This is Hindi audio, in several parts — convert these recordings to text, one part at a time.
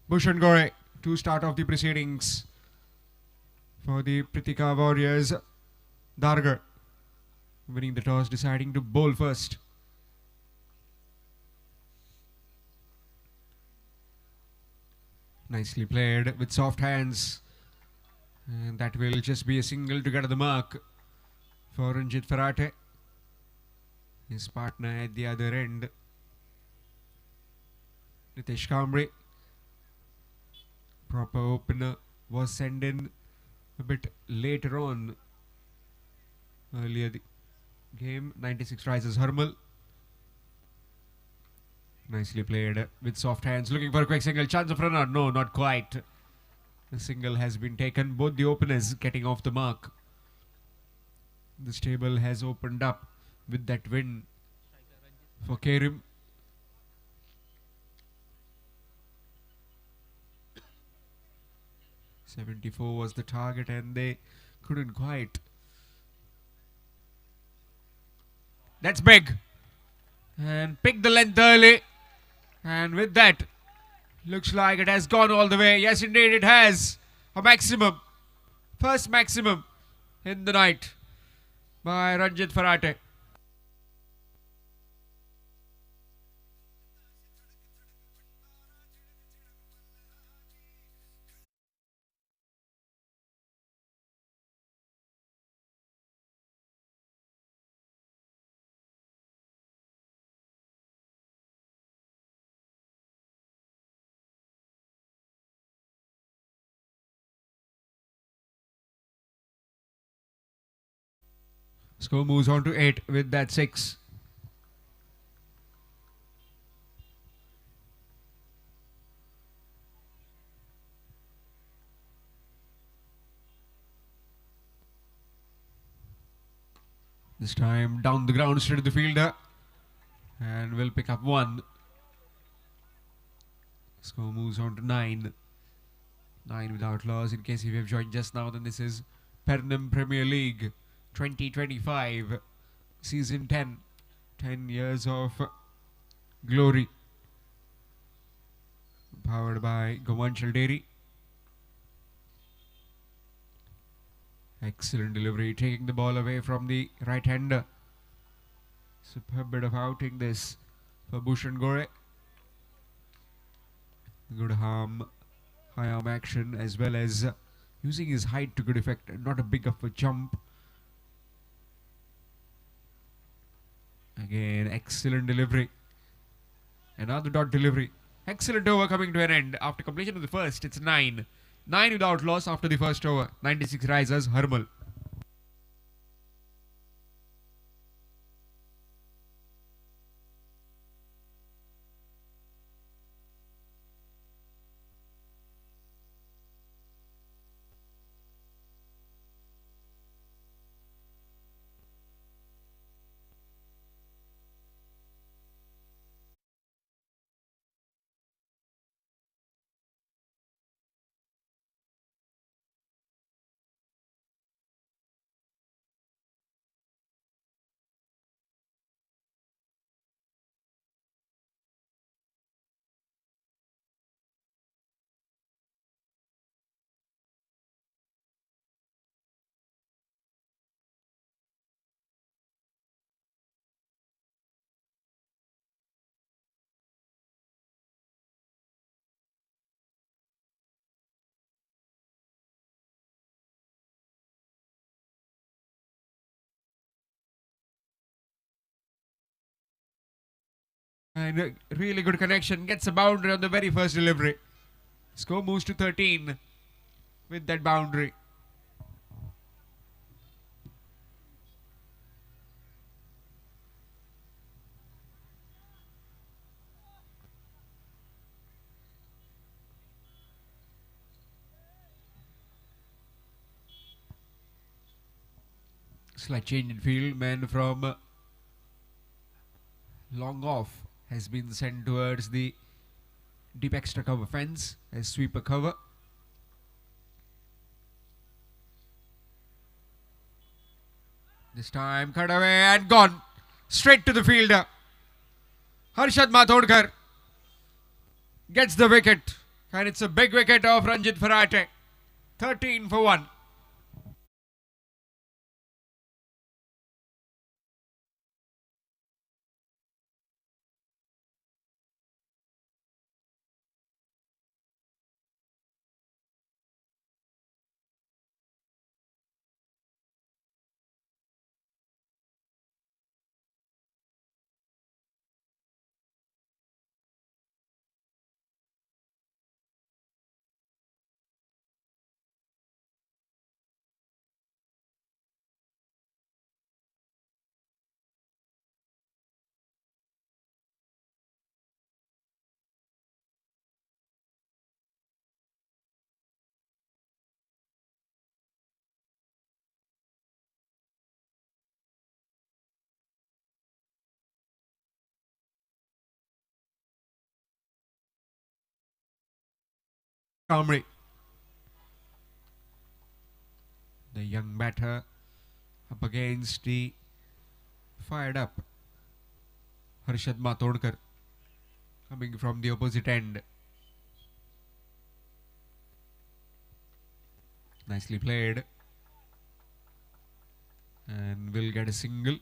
Bhushan Gore to start off the proceedings for the Pritika Warriors. Dargar winning the toss, deciding to bowl first. Nicely played with soft hands. And that will just be a single to get to the mark for Ranjit Farate. His partner at the other end, Nitesh Kamble. Proper opener was sent in a bit later on. Earlier the game, 96 rises Harmal. Nicely played with soft hands, looking for a quick single. Chance of run out. No, not quite. The single has been taken. Both the openers getting off the mark. This table has opened up with that win for Kerim. .74 was the target and they couldn't quite. That's big. And pick the length early. And with that, looks like it has gone all the way. Yes, indeed, it has. A maximum. First maximum in the night by Ranjit Farate. Score moves on to 8 with that 6. This time down the ground straight to the fielder. And will pick up 1. Score moves on to 9. 9 without loss. In case you have joined just now, then this is Pernam Premier League 2025 Season 10. 10 years of glory. Powered by Gomanchal Dairy. Excellent delivery, taking the ball away from the right-hander. Superb bit of outing this for Bhushan Gore. Good high arm action as well as using his height to good effect. Not a big of a jump. Again, excellent delivery. Another dot delivery. Excellent over coming to an end. After completion of the first, it's 9. 9 without loss after the first over. 96 risers, Harmal. And a really good connection. Gets a boundary on the very first delivery. Score moves to 13 with that boundary. Slight change in field. Man from long off has been sent towards the deep extra cover fence as sweeper cover. This time cut away and gone. Straight to the fielder. Harshad Mathodkar gets the wicket And it's a big wicket of Ranjit Farate. 13 for 1. Kamri, the young batter, up against the fired up Harshad Matodkar, coming from the opposite end. Nicely played. And will get a single.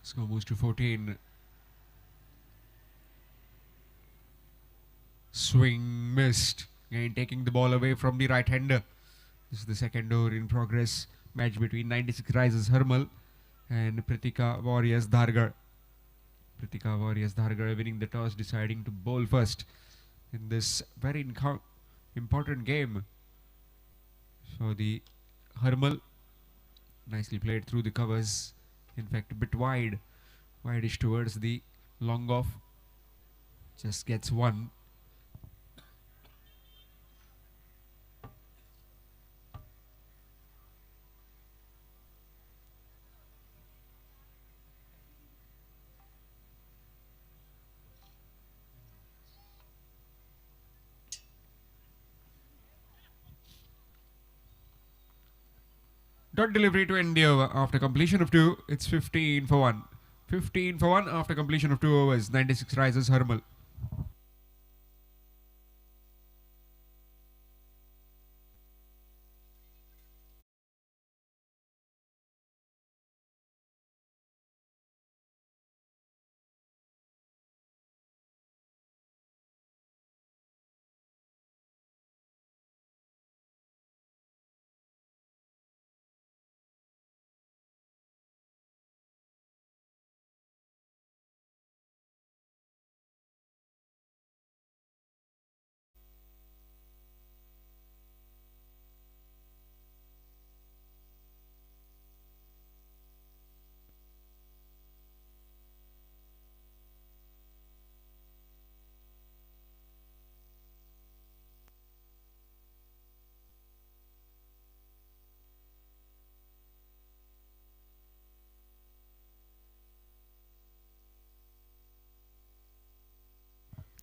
Score moves to 14. Swing missed. Again taking the ball away from the right hander. This is the second over in progress. Match between 96 Risers Hermal and Pritika Warriors Dhargar. Pritika Warriors Dhargar winning the toss, deciding to bowl first in this very important game for the Hermal. Nicely played through the covers. In fact, a bit wide-ish towards the long off. Just gets one. Dot delivery to end the over after completion of 2. It's 15 for 1. 15 for 1 after completion of 2 overs. 96 Risers Hermal.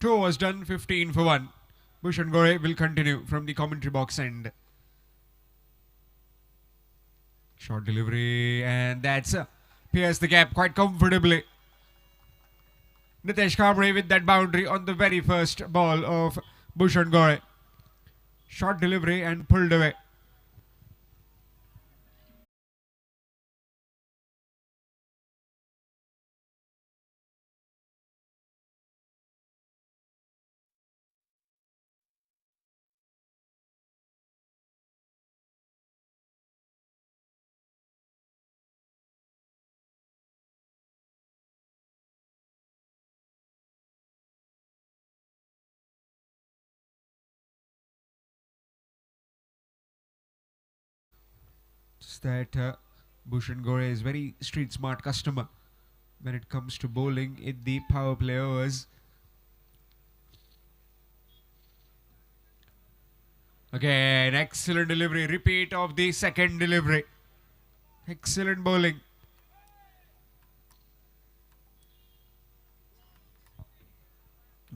Two overs done, 15 for 1. Bhushan Gore will continue from the commentary box end. Short delivery, and that's pierced the gap quite comfortably. Nitesh Kamre with that boundary on the very first ball of Bhushan Gore. Short delivery and pulled away. Just that Bhushan Gore is very street smart customer when it comes to bowling in the power play overs. Again, excellent delivery. Repeat of the second delivery. Excellent bowling.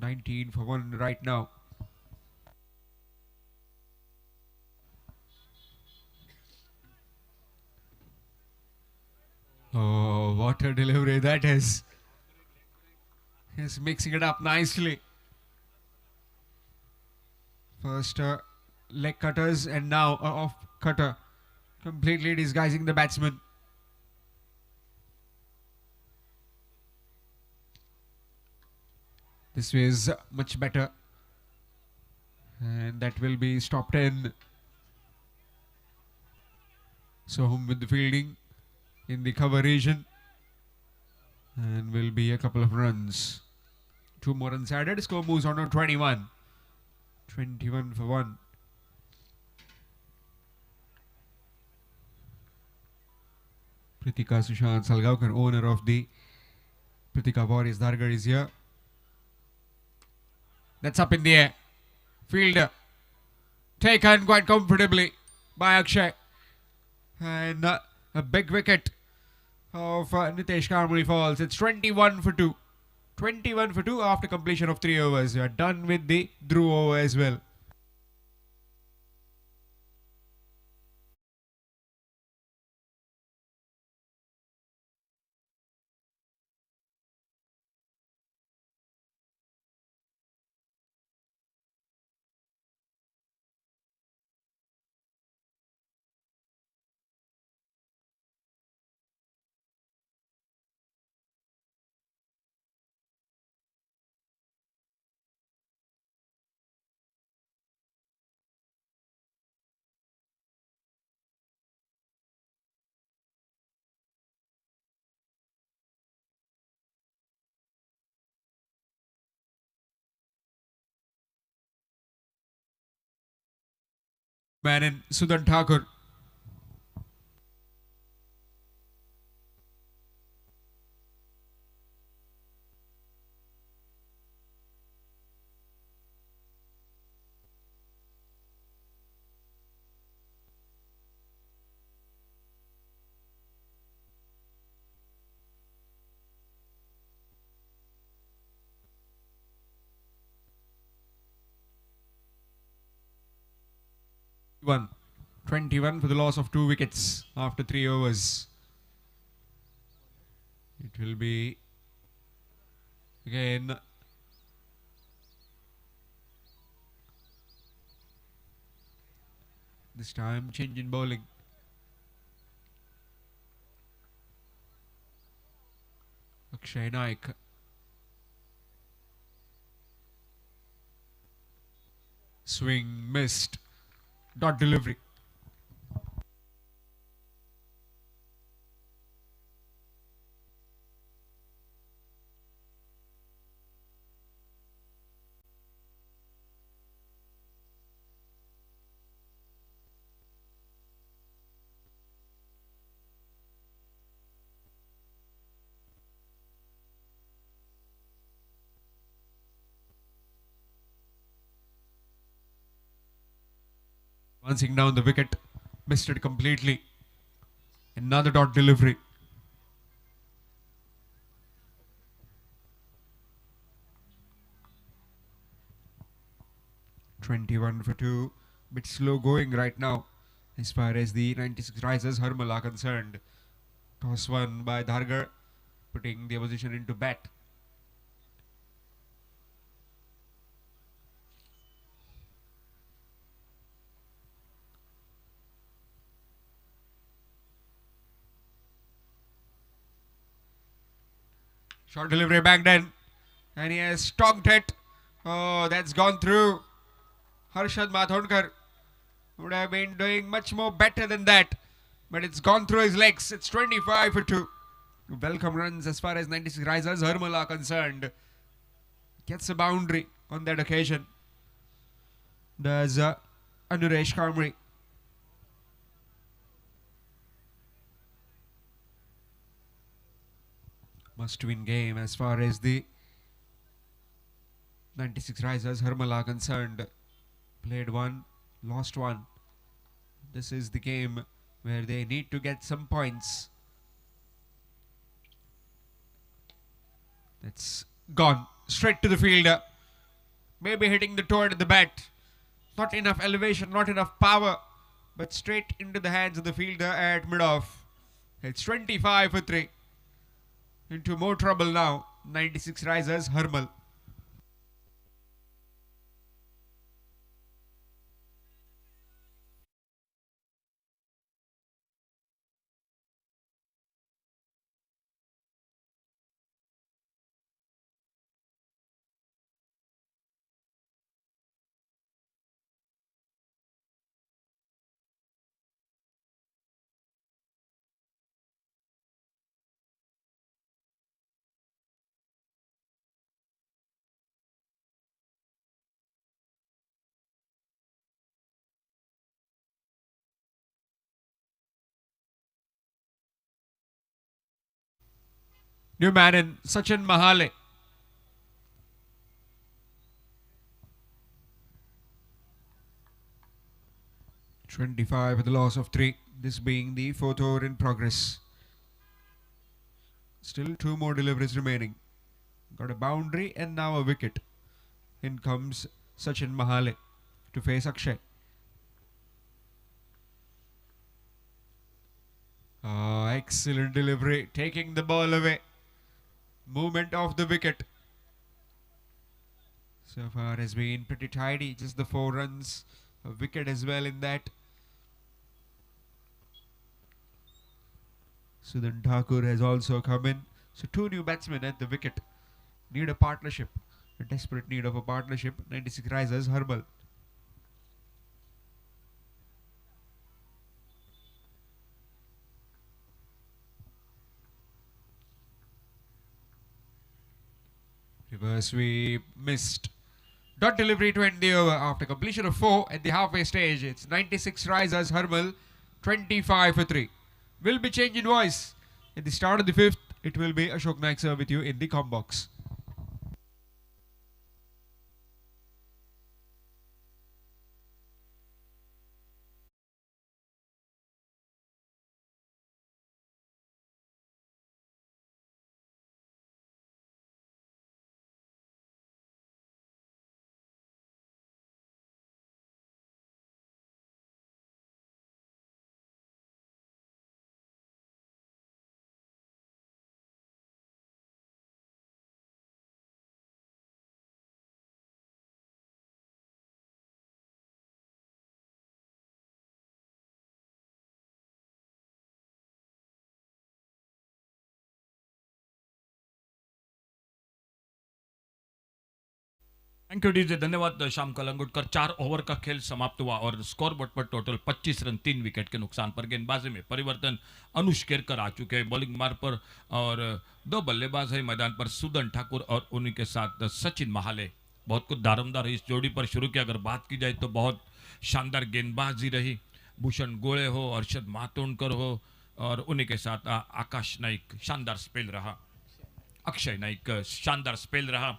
19 for 1 right now. Oh, what a delivery that is. He's mixing it up nicely. First leg cutters and now off cutter. Completely disguising the batsman. This was much better. And that will be stopped in. Soham with the fielding in the cover region. And will be a couple of runs. 2 more runs added. Score moves on to 21. 21 for 1. Pritika Sushant Salgaonkar, owner of the Pritika Warriors Dhargarh, is here. That's up in the air. Fielder taken quite comfortably by Akshay. And a big wicket of Nitesh Karmali falls. It's 21 for 2. 21 for 2 after completion of 3 overs. We are done with the Dhruv over as well. Man in Sudan Thakur. One. 21 for the loss of 2 wickets after 3 overs. It will be again this time change in bowling. Akshay Naik. Swing missed. Dot delivery. Bouncing down the wicket, missed it completely. Another dot delivery. (21 for 2). Bit slow going right now as far as the 96 Risers Harmal are concerned. Toss won by Dhargarh, putting the opposition into bat. Short delivery back then. And he has stonked it. Oh, that's gone through. Harshad Mathondkar would have been doing much more better than that. But it's gone through his legs. It's 25 for 2. Welcome runs as far as 96 Risers Harmal are concerned. Gets a boundary on that occasion. Does Anuresh Kamri. Must-win game as far as the 96 Risers Harmal are concerned. Played one, lost one. This is the game where they need to get some points. That's gone straight to the fielder. maybe hitting the toe at the bat. Not enough elevation, not enough power, but straight into the hands of the fielder at mid-off. It's 25 for 3. Into more trouble now. 96 risers, Harmal. New man in Sachin Mahale. "25 with the loss of 3. This being the 4th over in progress. Still 2 more deliveries remaining. Got a boundary and now a wicket. In comes Sachin Mahale to face Akshay. Oh, excellent delivery. Taking the ball away. Movement of the wicket. So far has been pretty tidy. Just the 4 runs. A wicket as well in that. Sudan Thakur has also come in. So 2 new batsmen at the wicket. Need a partnership. A desperate need of a partnership. 96 risers, Harmal. Reverse sweep missed. Dot delivery to end the over after completion of 4 at the halfway stage. It's 96 risers, Harmal. 25 for 3. Will be change in voice. At the start of the 5th, it will be Ashok Naik sir with you in the com box. Thank you DJ, धन्यवाद श्याम कलंगुटकर। 4 ओवर का खेल समाप्त हुआ और स्कोर बोर्ड पर टोटल 25 रन 3 विकेट के नुकसान पर। गेंदबाजी में परिवर्तन, अनुष केरकर आ चुके हैं बॉलिंग मार्ग पर और 2 बल्लेबाज है मैदान पर, सुदन ठाकुर और उन्हीं के साथ सचिन महाले। बहुत कुछ दारोमदार इस जोड़ी पर शुरू की अगर बात की जाए तो बहुत शानदार गेंदबाजी रही। भूषण गोळे हो, अर्शद मातोंडकर हो और उन्हीं के साथ आकाश नाइक शानदार स्पेल रहा, अक्षय नाइक शानदार स्पेल रहा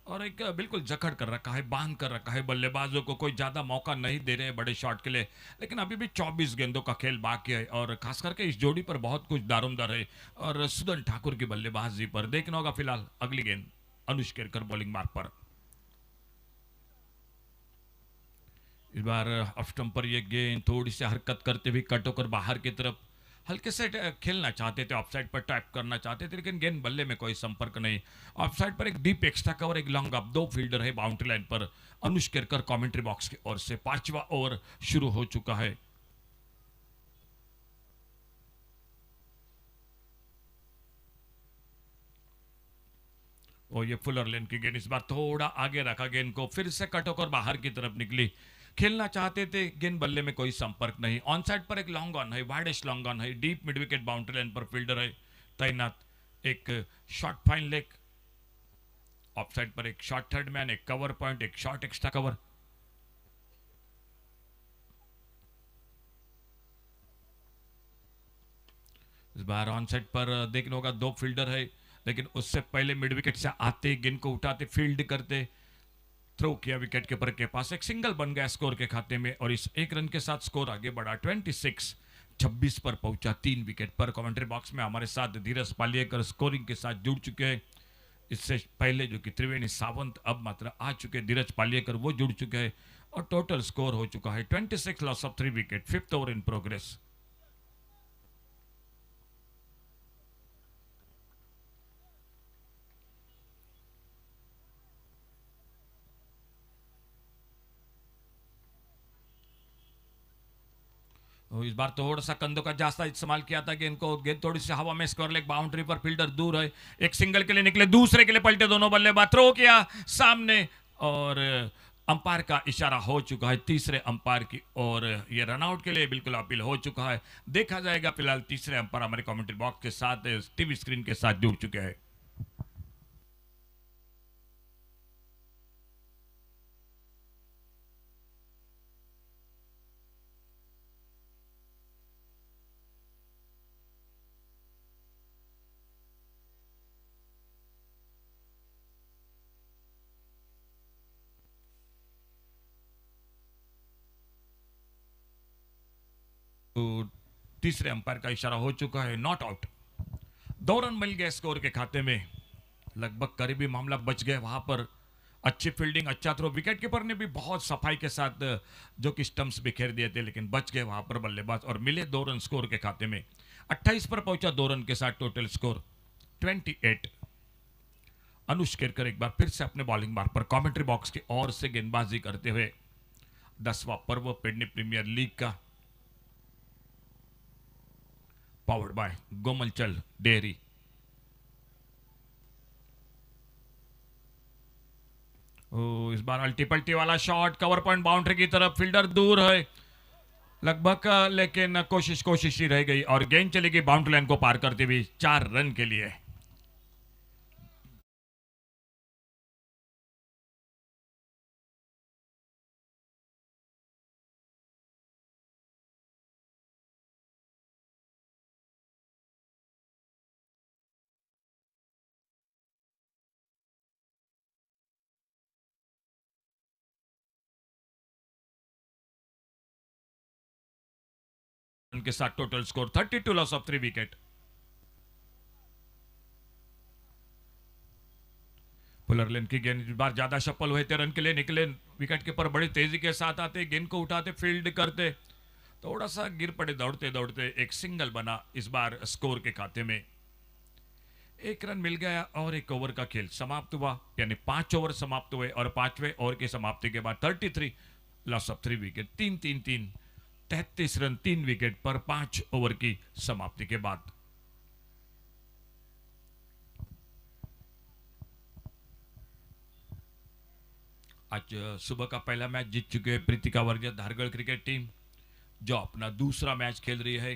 और एक बिल्कुल जकड़ कर रखा है, बांध कर रखा है। बल्लेबाजों को कोई ज़्यादा मौका नहीं दे रहे हैं बड़े शॉट के लिए, लेकिन अभी भी 24 गेंदों का खेल बाकी है और खास करके इस जोड़ी पर बहुत कुछ दारोमदार है। और सुदन ठाकुर की बल्लेबाजी पर देखना होगा। फिलहाल अगली गेंद अनुष केरकर बॉलिंग मार्ग पर। इस बार ऑफ स्टंप पर यह गेंद थोड़ी सी हरकत करते हुए कट होकर बाहर की तरफ हल्के से खेलना चाहते थे, ऑफसाइड पर टैप करना चाहते थे, लेकिन गेंद बल्ले में कोई संपर्क नहीं। ऑफसाइड पर एक डीप एक्स्ट्रा कवर, एक लॉन्ग अप, 2 फील्डर है बाउंड्री लाइन पर। अनुष केरकर कमेंट्री बॉक्स की ओर से 5वां ओवर शुरू हो चुका है। और ये फुलर लेन की गेंद, इस बार थोड़ा आगे रखा गेंद को, फिर से कट होकर बाहर की तरफ निकली। खेलना चाहते थे, गेंद बल्ले में कोई संपर्क नहीं। ऑन साइड पर एक लॉन्ग ऑन है, वाइडेस्ट लॉन्ग ऑन है, deep mid wicket boundary line पर फील्डर है तैनात। एक short fine leg, of side पर एक शॉर्ट थर्ड मैन, एक कवर पॉइंट, एक शॉर्ट एक्स्ट्रा कवर। इस बार ऑन साइड पर देखना होगा 2 फील्डर है, लेकिन उससे पहले मिड विकेट से आते गेंद को उठाते, फील्ड करते, थ्रो किया विकेट कीपर के पास, एक सिंगल बन गया स्कोर के खाते में और इस 1 रन के साथ स्कोर आगे बढ़ा 26 पर पहुंचा 3 विकेट पर। कमेंट्री बॉक्स में हमारे साथ धीरज पालियेकर स्कोरिंग के साथ जुड़ चुके हैं। इससे पहले जो कि त्रिवेणी सावंत अब मात्र आ चुके, धीरज पालियकर वो जुड़ चुके हैं और टोटल स्कोर हो चुका है 26 loss of 3 wicket, 5th over in progress. इस बार थोड़ा सा कंधों का ज्यादा इस्तेमाल किया था कि इनको गेंद थोड़ी सी हवा में स्क्वायर लेग बाउंड्री पर, फील्डर दूर है, एक सिंगल के लिए निकले, दूसरे के लिए पलटे, दोनों बल्लेबाज थ्रो किया सामने और अंपायर का इशारा हो चुका है तीसरे अंपायर की और ये रनआउट के लिए बिल्कुल अपील हो चुका है। देखा जाएगा, फिलहाल तीसरे अंपायर हमारे कमेंट्री बॉक्स के साथ टीवी स्क्रीन के साथ जुड़ चुके हैं। तो तीसरे अंपायर का इशारा हो चुका है, नॉट आउट। 2 रन मिल गए स्कोर के खाते में, लगभग करीबी मामला बच गए वहां पर। अच्छी फील्डिंग, अच्छा थ्रो, विकेट कीपर ने भी बहुत सफाई के साथ जो कि स्टंप्स बिखेर दिए थे, लेकिन बच गए वहां पर बल्लेबाज और मिले 2 रन स्कोर के खाते में। 28 पर पहुंचा 2 रन के साथ, टोटल स्कोर 28। अनुष केरकर एक बार फिर से अपने बॉलिंग मार्ग पर कमेंट्री बॉक्स की ओर से गेंदबाजी करते हुए 10वां पर्व पेडनी प्रीमियर लीग का, पावर्ड बाय गोमलचल डेयरी। इस बार अल्टी पल्टी वाला शॉट, कवर पॉइंट बाउंड्री की तरफ, फील्डर दूर है लगभग, लेकिन कोशिश ही रह गई और गेंद चली गई बाउंड्री लाइन को पार करते हुए 4 रन के लिए। के साथ total score 32 loss of 3 wicket. Fuller length की गेंद इस बार ज्यादा सफल हुए थे, रन के लिए निकले, विकेट कीपर बड़ी तेजी के साथ आते, गेंद को उठाते, फील्ड करते, थोड़ा सा गिर पड़े दौड़ते दौड़ते, एक सिंगल बना इस बार स्कोर के खाते में। 1 रन मिल गया और 1 ओवर का खेल समाप्त हुआ, यानी 5 ओवर समाप्त हुए और 5वें ओवर की समाप्ति के बाद 33 loss of 3 wicket, 3-3-3, 33 run 3 wicket पर 5 ओवर की समाप्ति के बाद। आज सुबह का पहला मैच जीत चुके हैं प्रीतिका वर्गे धारगढ़ क्रिकेट टीम, जो अपना दूसरा मैच खेल रही है।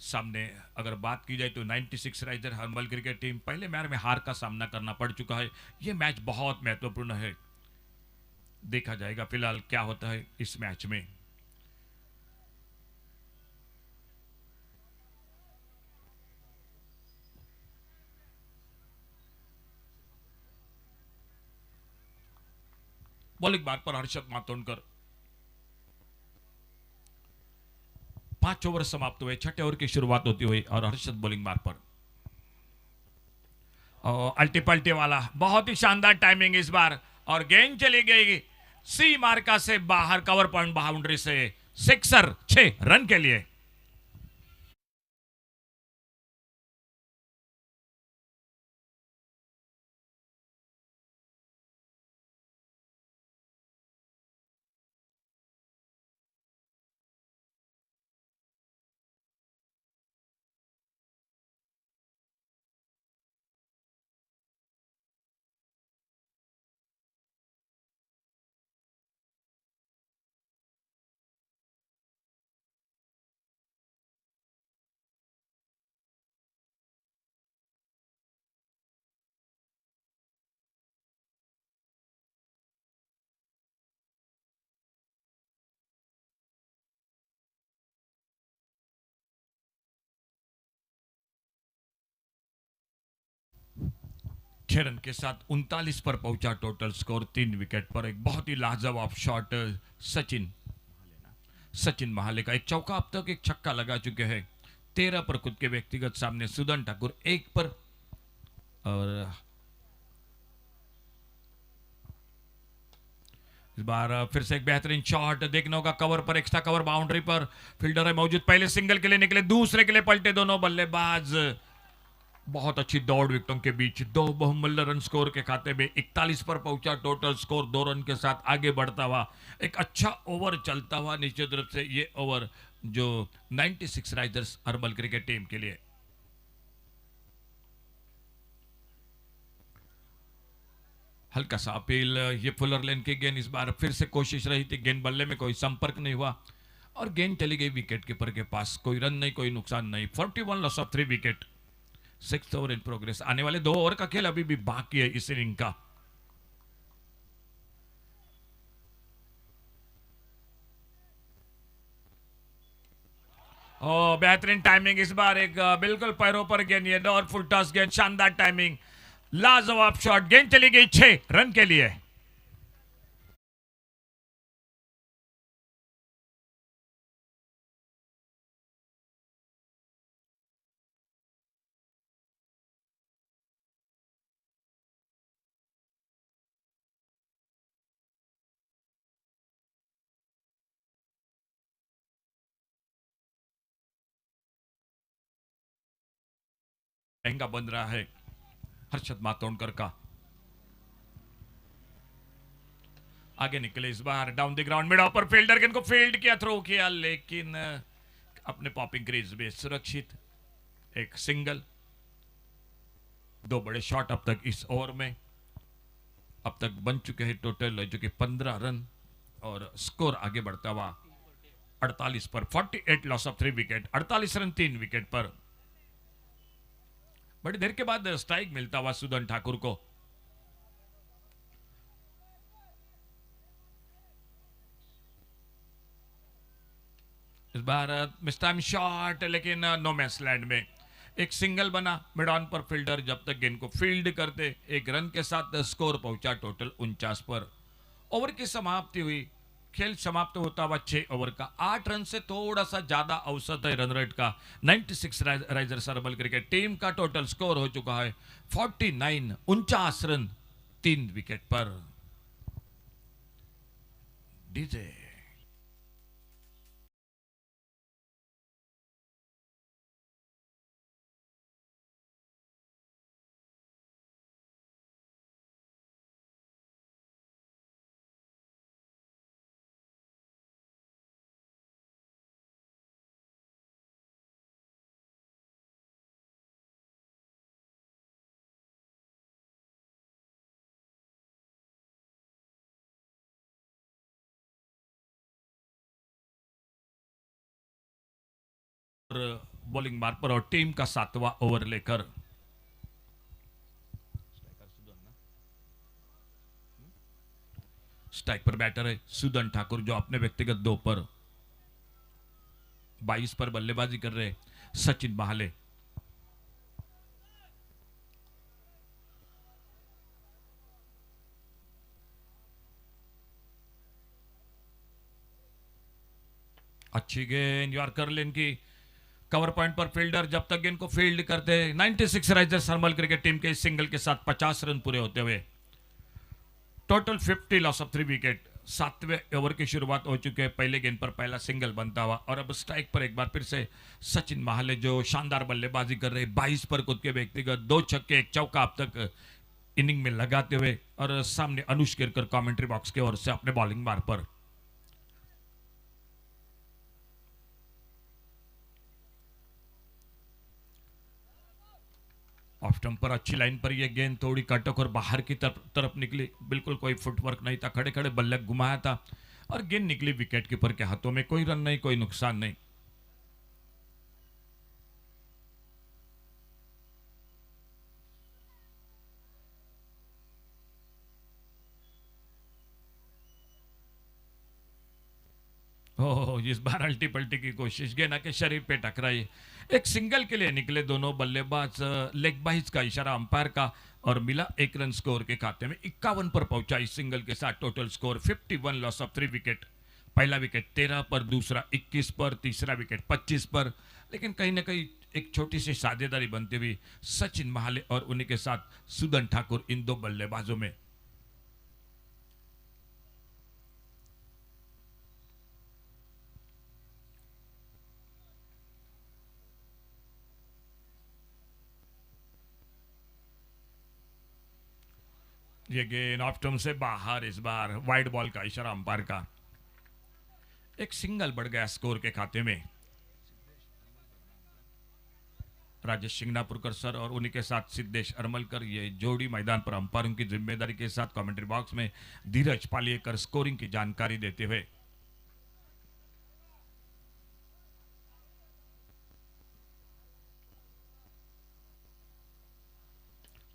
सामने अगर बात की जाए तो 96 राइजर हरमल क्रिकेट टीम, पहले मैच में हार का सामना करना पड़ चुका है। यह मैच बहुत महत्वपूर्ण है, देखा जाएगा फिलहाल क्या होता है इस मैच में। बॉलिंग बार पर हर्षद मातोंडकर, 5 ओवर समाप्त हुए, 6ठे ओवर की शुरुआत होती हुई और हर्षद बॉलिंग मार्ग पर। अल्टी पल्टी वाला, बहुत ही शानदार टाइमिंग इस बार और गेंद चली गई सी मार्का से बाहर, कवर पॉइंट बाउंड्री से सिक्सर, 6 रन के लिए। रन के साथ 39 पर पहुंचा, टोटल स्कोर 3 विकेट पर। एक बहुत ही लाजवाब शॉट सचिन महाले का, एक चौका, अब तक एक छक्का लगा चुके हैं। 13 पर खुद के व्यक्तिगत सामने सुदन ठाकुर 1 पर और इस बार फिर से एक बेहतरीन शॉट देखने होगा, कवर पर, एक्स्ट्रा कवर बाउंड्री पर फील्डर है मौजूद, पहले सिंगल के लिए निकले, दूसरे के लिए पलटे दोनों बल्लेबाज। बहुत अच्छी दौड़ विकेटों के बीच, 2 बहुमूल्य रन स्कोर के खाते में 41 पर पहुंचा टोटल स्कोर, 2 रन के साथ आगे बढ़ता हुआ एक अच्छा ओवर चलता हुआ निश्चित रूप से ये ओवर जो 96 राइजर्स अर्बन क्रिकेट टीम के लिए। हल्का सा अपील, ये फुलर लेन की गेंद, इस बार फिर से कोशिश रही थी, गेंद बल्ले में कोई संपर्क नहीं हुआ और गेंद चली गई विकेट कीपर के पास, कोई रन नहीं, कोई नुकसान नहीं। 41 loss of 3 wicket, 6th over in progress. आने वाले 2 ओवर का खेल अभी भी बाकी है इस इनिंग का। बेहतरीन टाइमिंग इस बार, एक बिल्कुल पैरों पर गेंद, ये और फुल टॉस गेंद, शानदार टाइमिंग, लाजवाब शॉट, गेंद चली गई 6 रन के लिए। महंगा बन रहा है हर्षद मातोंडकर का। आगे निकले इस बार, डाउन द ग्राउंड, मिड ऑपर फील्डर गेंद को फील्ड किया, थ्रो किया, लेकिन अपने पॉपिंग क्रीज में सुरक्षित, एक सिंगल। 2 बड़े शॉट अब तक इस ओवर में, अब तक बन चुके हैं टोटल जो कि 15 रन और स्कोर आगे बढ़ता हुआ 48 पर, 48 loss of 3 wicket, 48 run 3 wicket पर। बड़ी देर के बाद स्ट्राइक मिलता हुआ सुदन ठाकुर को। इस बार मिस टाइम शॉट, लेकिन नो मैच लैंड में एक सिंगल बना, मिड ऑन पर फील्डर जब तक गेंद को फील्ड करते, 1 रन के साथ स्कोर पहुंचा टोटल 49 पर। ओवर की समाप्ति हुई, खेल समाप्त होता हुआ 6 ओवर का, 8 रन से थोड़ा सा ज्यादा औसत है रन रेट का। 96 राइजर्स अर्बन क्रिकेट टीम का टोटल स्कोर हो चुका है 49, 49 रन 3 विकेट पर। डीजे बॉलिंग मार्क पर और टीम का 7वां ओवर लेकर स्ट्राइक पर बैटर है सुदन ठाकुर, जो अपने व्यक्तिगत 2 पर 22 पर बल्लेबाजी कर रहे सचिन महाले। अच्छी गेंद यॉर्कर लेन की, कवर पॉइंट पर फील्डर जब तक गेंद को फील्ड करते, 96 राइजर्स अर्बन क्रिकेट टीम के सिंगल के साथ 50 रन पूरे होते हुए टोटल 50 लॉस ऑफ 3 विकेट। 7वें ओवर की शुरुआत हो चुके हैं, पहले गेंद पर पहला सिंगल बनता हुआ और अब स्ट्राइक पर एक बार फिर से सचिन महाले, जो शानदार बल्लेबाजी कर रहे, 22 पर खुद के व्यक्तिगत 2 छक्के 1 चौका अब तक इनिंग में लगाते हुए, और सामने अनुष केरकर कमेंट्री बॉक्स की ओर से अपने बॉलिंग मार्ग पर। ऑफ स्टंप पर अच्छी लाइन पर यह गेंद थोड़ी कटक और बाहर की तरफ निकली, बिल्कुल कोई फुटवर्क नहीं था, खड़े खड़े बल्ले घुमाया था और गेंद निकली विकेट कीपर के हाथों में, कोई रन नहीं, कोई नुकसान नहीं। ओह, इस बार अल्टी पल्टी की कोशिश, गेंद के शरीर पे टकराई, एक सिंगल के लिए निकले दोनों बल्लेबाज, लेग बाइज का इशारा अंपायर का और मिला 1 रन स्कोर के खाते में। 51 पर पहुंचा इस सिंगल के साथ total score 51 loss of 3 wicket. पहला विकेट 13 पर, दूसरा 21 पर, तीसरा विकेट 25 पर, लेकिन कहीं ना कहीं एक छोटी सी साझेदारी बनती हुई सचिन महाले और उन्हीं के साथ सुदन ठाकुर, इन दो बल्लेबाजों में। ये गेंद ऑफ स्टंप से बाहर, इस बार वाइड बॉल का इशारा अंपायर का। एक सिंगल बढ़ गया स्कोर के खाते में। राजेश सिंगनापुरकर सर और उन्हीं के साथ सिद्धेश अरमलकर, ये जोड़ी मैदान पर अंपायरों की जिम्मेदारी के साथ कमेंट्री बॉक्स में धीरज पालियेकर स्कोरिंग की जानकारी देते हुए।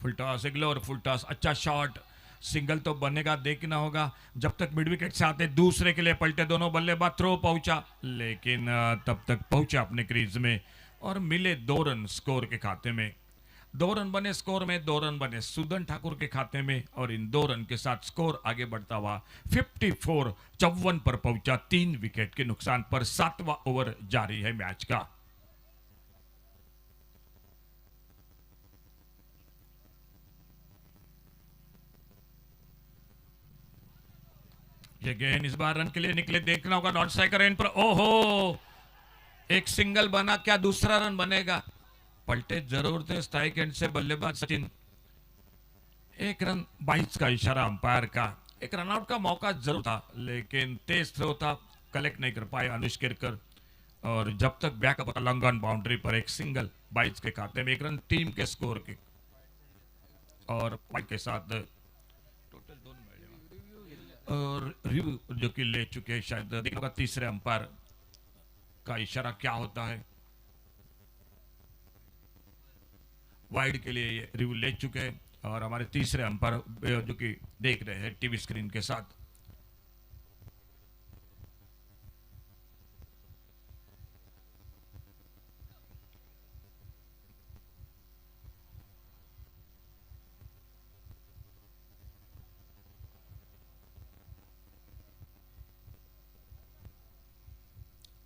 फुल टॉस, इग्लो और फुल टॉस, अच्छा शॉट, सिंगल तो बनेगा, देखना होगा। जब तक मिड विकेट से आते दूसरे के लिए पलटे दोनों बल्लेबाज, थ्रो पहुंचा लेकिन तब तक पहुंचा अपने क्रीज में और मिले 2 रन स्कोर के खाते में। 2 रन बने स्कोर में, 2 रन बने सुदन ठाकुर के खाते में और इन 2 रन के साथ स्कोर आगे बढ़ता हुआ 54 पर पहुंचा। 3 विकेट के नुकसान पर 7वां ओवर जारी है मैच का। ये गेंद इस बार रन के लिए निकले, देखना होगा नॉट स्ट्राइकर एंड पर। ओहो, एक सिंगल बना, क्या दूसरा रन बनेगा? पलटे जरूर थे स्ट्राइक एंड से बल्लेबाज सचिन। 1 रन 22 का इशारा अंपायर का। एक रनआउट का मौका जरूर था लेकिन तेज थ्रो था, कलेक्ट नहीं कर पाए अनुष केरकर और जब तक बैकअप लॉन्ग ऑन बाउंड्री पर एक सिंगल 22 के खाते में। 1 रन टीम के स्कोर के और वाइड के साथ और रिव्यू जो कि ले चुके हैं, शायद देखने का तीसरे अंपायर का इशारा क्या होता है। वाइड के लिए ये रिव्यू ले चुके हैं और हमारे तीसरे अंपायर जो कि देख रहे हैं टीवी स्क्रीन के साथ।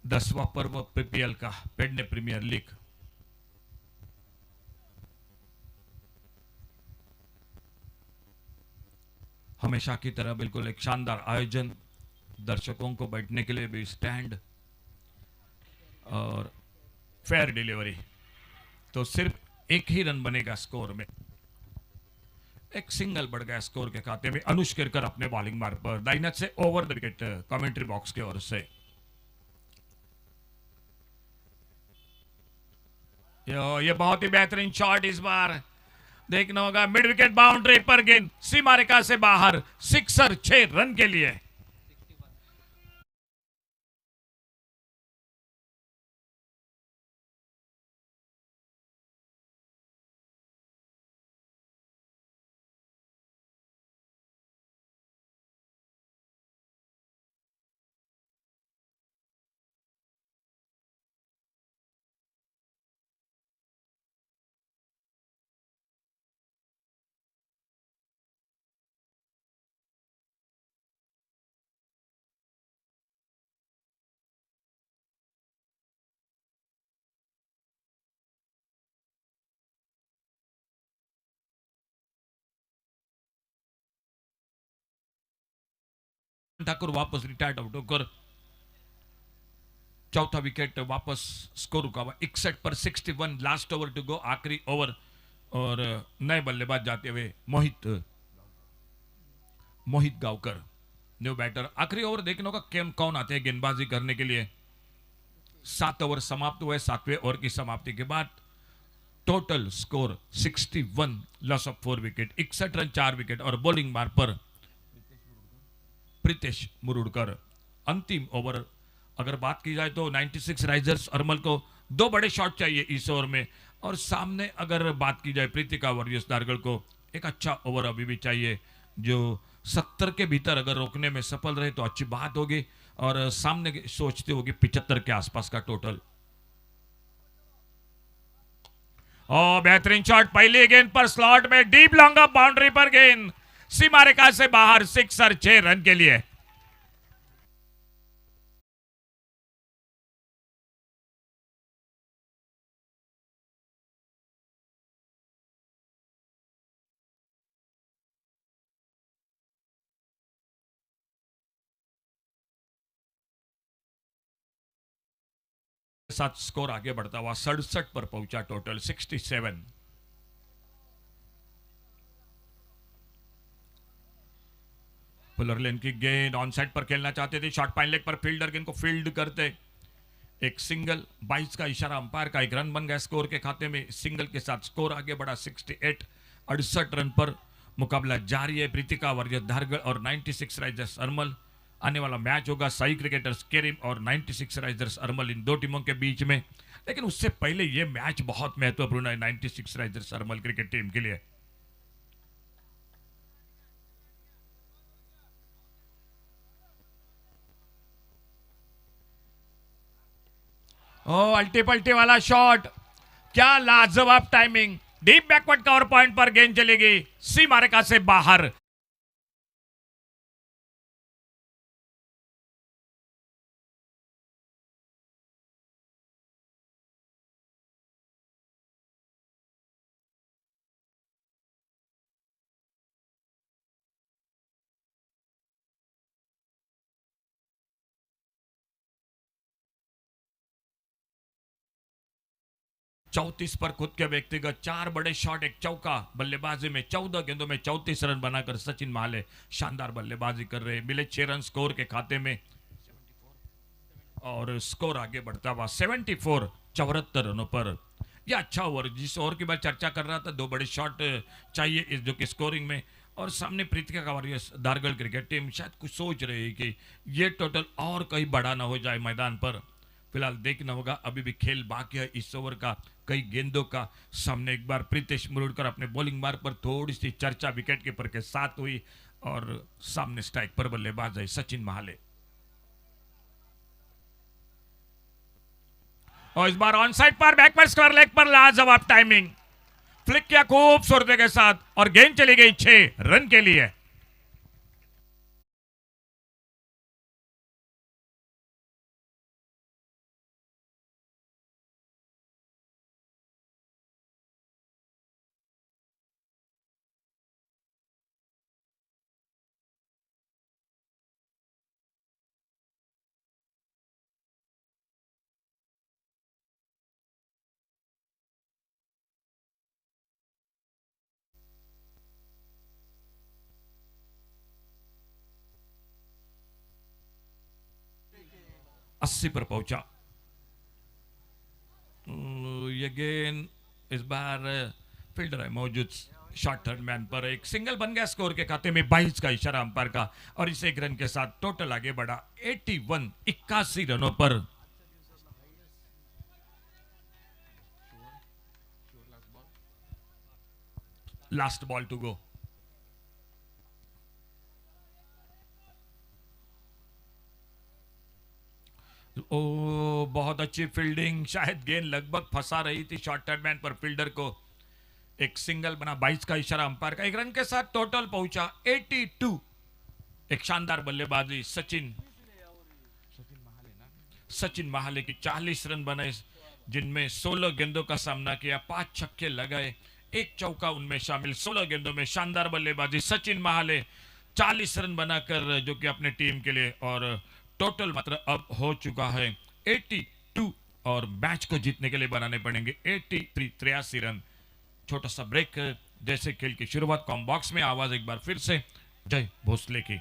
दसवां पर्व पीपीएल का, पेडने प्रीमियर लीग। हमेशा की तरह बिल्कुल एक शानदार आयोजन, दर्शकों को बैठने के लिए भी स्टैंड और फेयर डिलीवरी। तो सिर्फ एक ही रन बनेगा स्कोर में। एक सिंगल बढ़ गया स्कोर के खाते में। अनुष केरकर अपने बॉलिंग मार्ग पर दाहिने से over the wicket commentary box की ओर से। ये बहुत ही बेहतरीन शॉट, इस बार देखना होगा मिड विकेट बाउंड्री पर गेंद सीमा रेखा से बाहर, सिक्सर 6 रन के लिए। ठाकुर वापस रिटायर्ड आउट होकर चौथा विकेट वापस स्कोर रुका हुआ 61 पर 61, लास्ट ओवर टू गो, आखिरी ओवर और नए बल्लेबाज जाते हुए मोहित गांवकर न्यू बैटर। आखिरी ओवर देखने का कौन आते हैं गेंदबाजी करने के लिए। 7 ओवर समाप्त हुए। 7वें ओवर की समाप्ति के बाद total score 61, loss of 4 wicket, 61 run 4 wicket और बॉलिंग मार पर प्रीतेश मुरुडकर। अंतिम ओवर अगर बात की जाए तो 96 राइजर्स अरमल को 2 बड़े शॉट चाहिए इस ओवर में और सामने अगर बात की जाए प्रीतिका वॉरियर्स दारगढ़ को एक अच्छा ओवर अभी भी चाहिए जो 70 के भीतर अगर रोकने में सफल रहे तो अच्छी बात होगी और सामने सोचते होगी 75 के आसपास का टोटल। और बेहतरीन शॉट, पहली गेंद पर स्लॉट में डीप लॉन्ग ऑफ बाउंड्री पर गेंद सीमा रेखा से बाहर, सिक्सर 6 रन के लिए। साथ स्कोर आगे बढ़ता हुआ 67 पर पहुंचा, टोटल 67। पुलर लेन की गेंद ऑन साइड पर खेलना चाहते थे, शॉर्ट पाइन लेग पर फील्डर गेंद को फील्ड करते, एक सिंगल, 22 का इशारा अंपायर का, एक रन बन गया स्कोर के खाते में। सिंगल के साथ स्कोर आगे बढ़ा 68, 68 रन पर मुकाबला जारी है। प्रीतिका वर्गीय धारगढ़ और 96 राइजर्स अरमल। आने वाला मैच होगा साई क्रिकेटर्स केरिम और 96 राइजर्स अरमल, इन दो टीमों के बीच में। लेकिन उससे पहले यह मैच बहुत महत्वपूर्ण है 96 राइजर्स अरमल क्रिकेट टीम के लिए। ओ अल्टी पल्टी वाला शॉट, क्या लाजवाब timing, deep backward cover point पर गेंद चली गई सी मार्का से बाहर। चौतीस पर खुद के व्यक्तिगत 4 बड़े शॉट, एक चौका, बल्लेबाजी में 14 गेंदों में 34 रन बनाकर सचिन माले शानदार बल्लेबाजी कर रहे, मिले 6 रन स्कोर के खाते में और स्कोर आगे बढ़ता हुआ 74, 74 रनों पर। यह अच्छा ओवर, जिस ओवर की मैं चर्चा कर रहा था, 2 बड़े शॉट चाहिए इस जो कि स्कोरिंग में। और सामने प्रीतिका का वॉरियर्स धारगढ़ क्रिकेट टीम शायद कुछ सोच रही है कि ये टोटल और कहीं बड़ा ना हो जाए मैदान पर। फिलहाल देखना होगा, अभी भी खेल बाकी है इस ओवर का, कई गेंदों का। सामने एक बार प्रीतेश मुरुडकर अपने बॉलिंग मार्ग पर थोड़ी सी चर्चा विकेट कीपर के साथ हुई और सामने स्ट्राइक पर बल्लेबाज है सचिन महाले। और इस बार ऑन साइड पर बैकवर्ड स्क्वायर लेग पर लाजवाब टाइमिंग, फ्लिक किया खूबसूरती के साथ और गेंद चली गई 6 रन के लिए। अस्सी पर पहुंचा। ये गेंद इस बार फील्डर है मौजूद, शॉर्ट थर्ड मैन पर एक सिंगल बन गया स्कोर के खाते में, 22 का इशारा अंपायर का और इस एक रन के साथ टोटल आगे बढ़ा 81, 81 रनों पर। Last ball to go. ओ बहुत अच्छी फील्डिंग, शायद गेंद लगभग फंसा रही थी शॉर्ट थर्ड मैन पर फील्डर को। एक सिंगल बना, 22 का इशारा अंपायर का, एक रन के साथ टोटल पहुंचा 82। एक शानदार बल्लेबाजी सचिन महाले की 40 रन बने, जिनमें 16 गेंदों का सामना किया, 5 छक्के लगाए, एक चौका उनमें शामिल। 16 गेंदों में शानदार बल्लेबाजी सचिन महाले, 40 रन बनाकर जो कि अपने टीम के लिए, और टोटल मात्र अब हो चुका है 82 और मैच को जीतने के लिए बनाने पड़ेंगे 83, 83 रन। छोटा सा ब्रेक, जैसे खेल की शुरुआत। कॉम बॉक्स में आवाज एक बार फिर से जय भोसले की।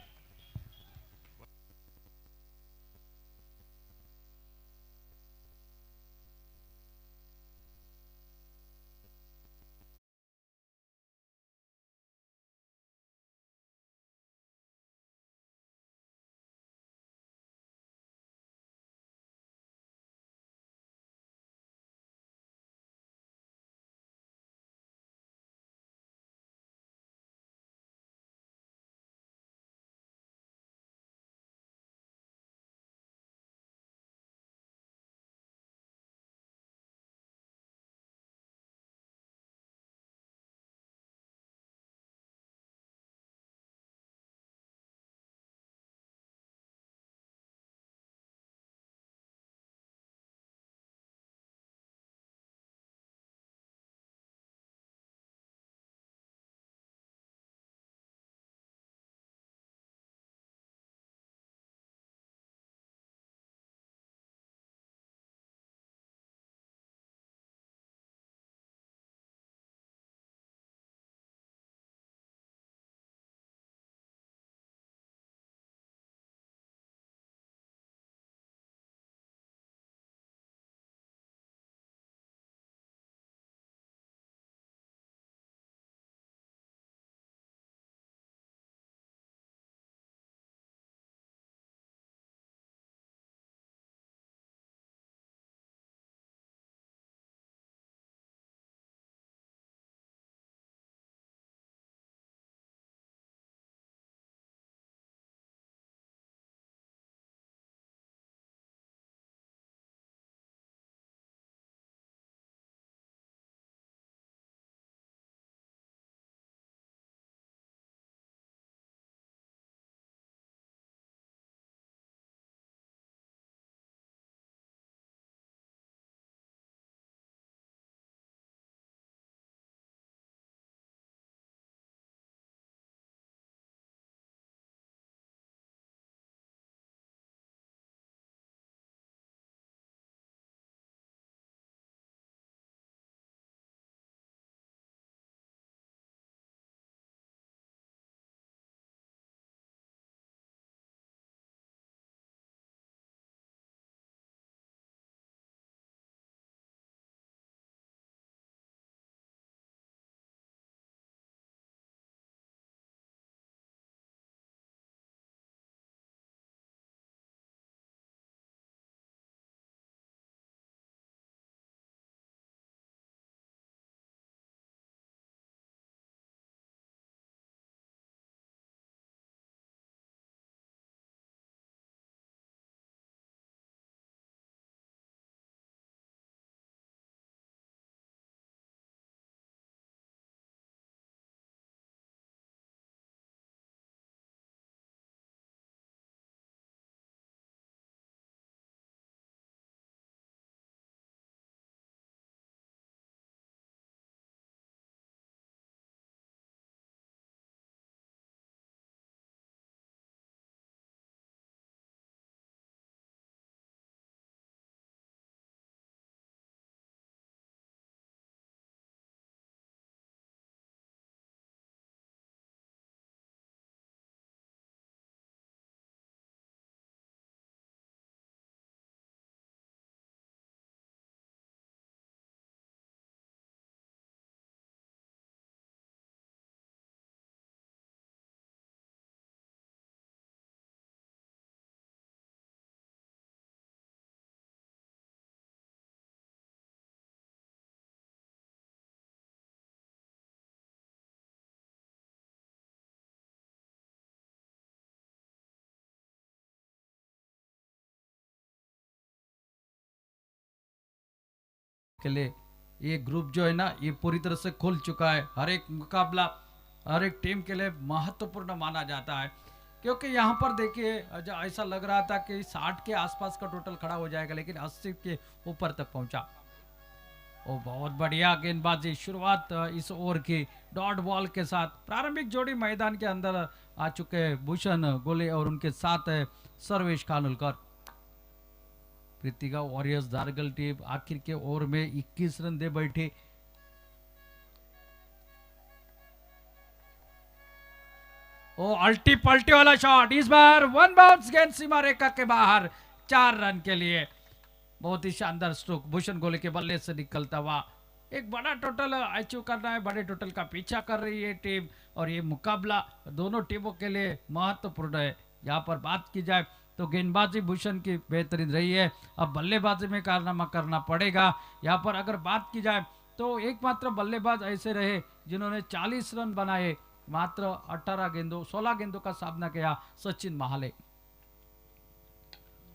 के लिए ये ग्रुप जो है ना ये पूरी तरह से खुल चुका है। हर एक मुकाबला हर एक टीम के लिए महत्वपूर्ण माना जाता है, क्योंकि यहाँ पर देखिए ऐसा लग रहा था कि 60 के आसपास का टोटल खड़ा हो जाएगा, लेकिन 80 के ऊपर तक पहुंचा। ओ बहुत बढ़िया गेंदबाजी, शुरुआत इस ओवर की डॉट बॉल के साथ। प्रारंभिक जोड़ी मैदान के अंदर आ चुके हैं भूषण गोले और उनके साथ है सर्वेश खानोलकर। प्रीतिका वॉरियर्स दारगल टीम आखिर के ओवर में 21 रन दे बैठी। ओ अल्टी पल्टी वाला शॉट, इस बार वन बाउंस गेंद सीमा रेखा के बाहर, 4 रन के लिए। बहुत ही शानदार स्ट्रोक भूषण गोले के बल्ले से निकलता हुआ। एक बड़ा टोटल अचीव करना है, बड़े टोटल का पीछा कर रही है टीम, और ये मुकाबला दोनों टीमों के लिए महत्वपूर्ण है। यहाँ पर बात की जाए तो गेंदबाजी भूषण की बेहतरीन रही है, अब बल्लेबाजी में कारनामा करना पड़ेगा। यहाँ पर अगर बात की जाए तो एकमात्र बल्लेबाज ऐसे रहे जिन्होंने 40 रन बनाए, मात्र 16 गेंदों का सामना किया, सचिन महाले।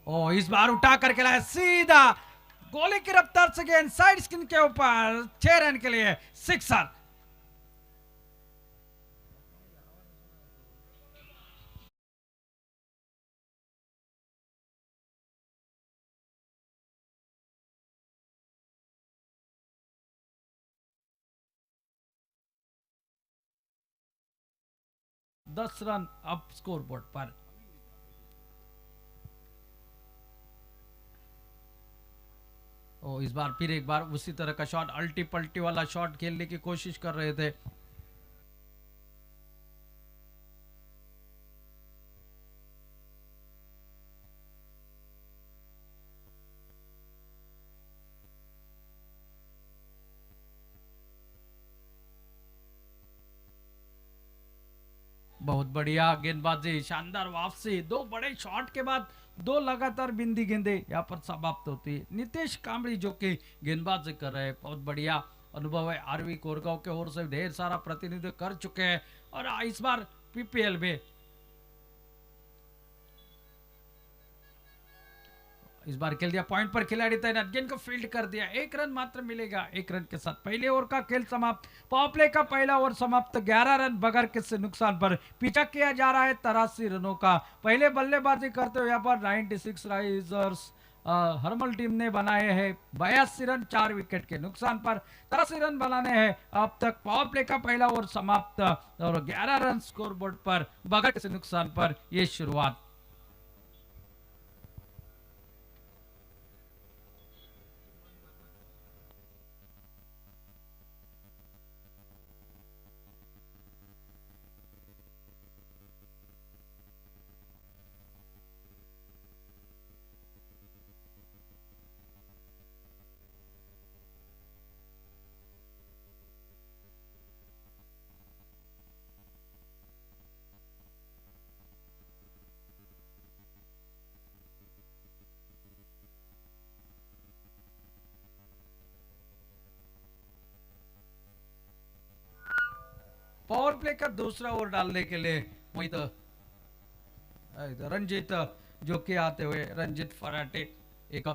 ओ इस बार उठा करके लाया सीधा गोली की रफ्तार से गेंद साइड स्किन के ऊपर, 6 रन के लिए, सिक्सर। दस रन अब स्कोरबोर्ड पर। ओ इस बार फिर एक बार उसी तरह का शॉट, अल्टी पल्टी वाला शॉट खेलने की कोशिश कर रहे थे। बहुत बढ़िया गेंदबाजी, शानदार वापसी, 2 बड़े शॉट के बाद 2 लगातार बिंदी गेंदे यहाँ पर समाप्त होती है। नितेश कांबड़ी जो कि गेंदबाजी कर रहे हैं, बहुत बढ़िया अनुभव है। आरवी कोरगांव के ओर से ढेर सारा प्रतिनिधित्व कर चुके हैं, और इस बार पीपीएल में इस बार खेल दिया पॉइंट पर खिलाड़ी तैनात, गेंद को फील्ड कर दिया, 1 रन मात्र मिलेगा 1 रन के साथ। पहले ओवर का खेल समाप्त, पावर प्ले का पहला ओवर समाप्त, 11 रन बगैर किसी नुकसान पर पीछा किया जा रहा है 83 रनों का। पहले बल्लेबाजी करते हुए यहाँ पर 96 राइजर्स हरमल टीम ने बनाए हैं 82 रन 4 विकेट के नुकसान पर, 83 रन बनाने हैं अब तक। पावर प्ले का पहला ओवर समाप्त और 11 रन स्कोरबोर्ड पर बगैर किसी नुकसान पर यह शुरुआत। पावर प्ले का दूसरा ओवर डालने के लिए वही तो रंजीत जो कि आते हुए, रंजीत फराटे एक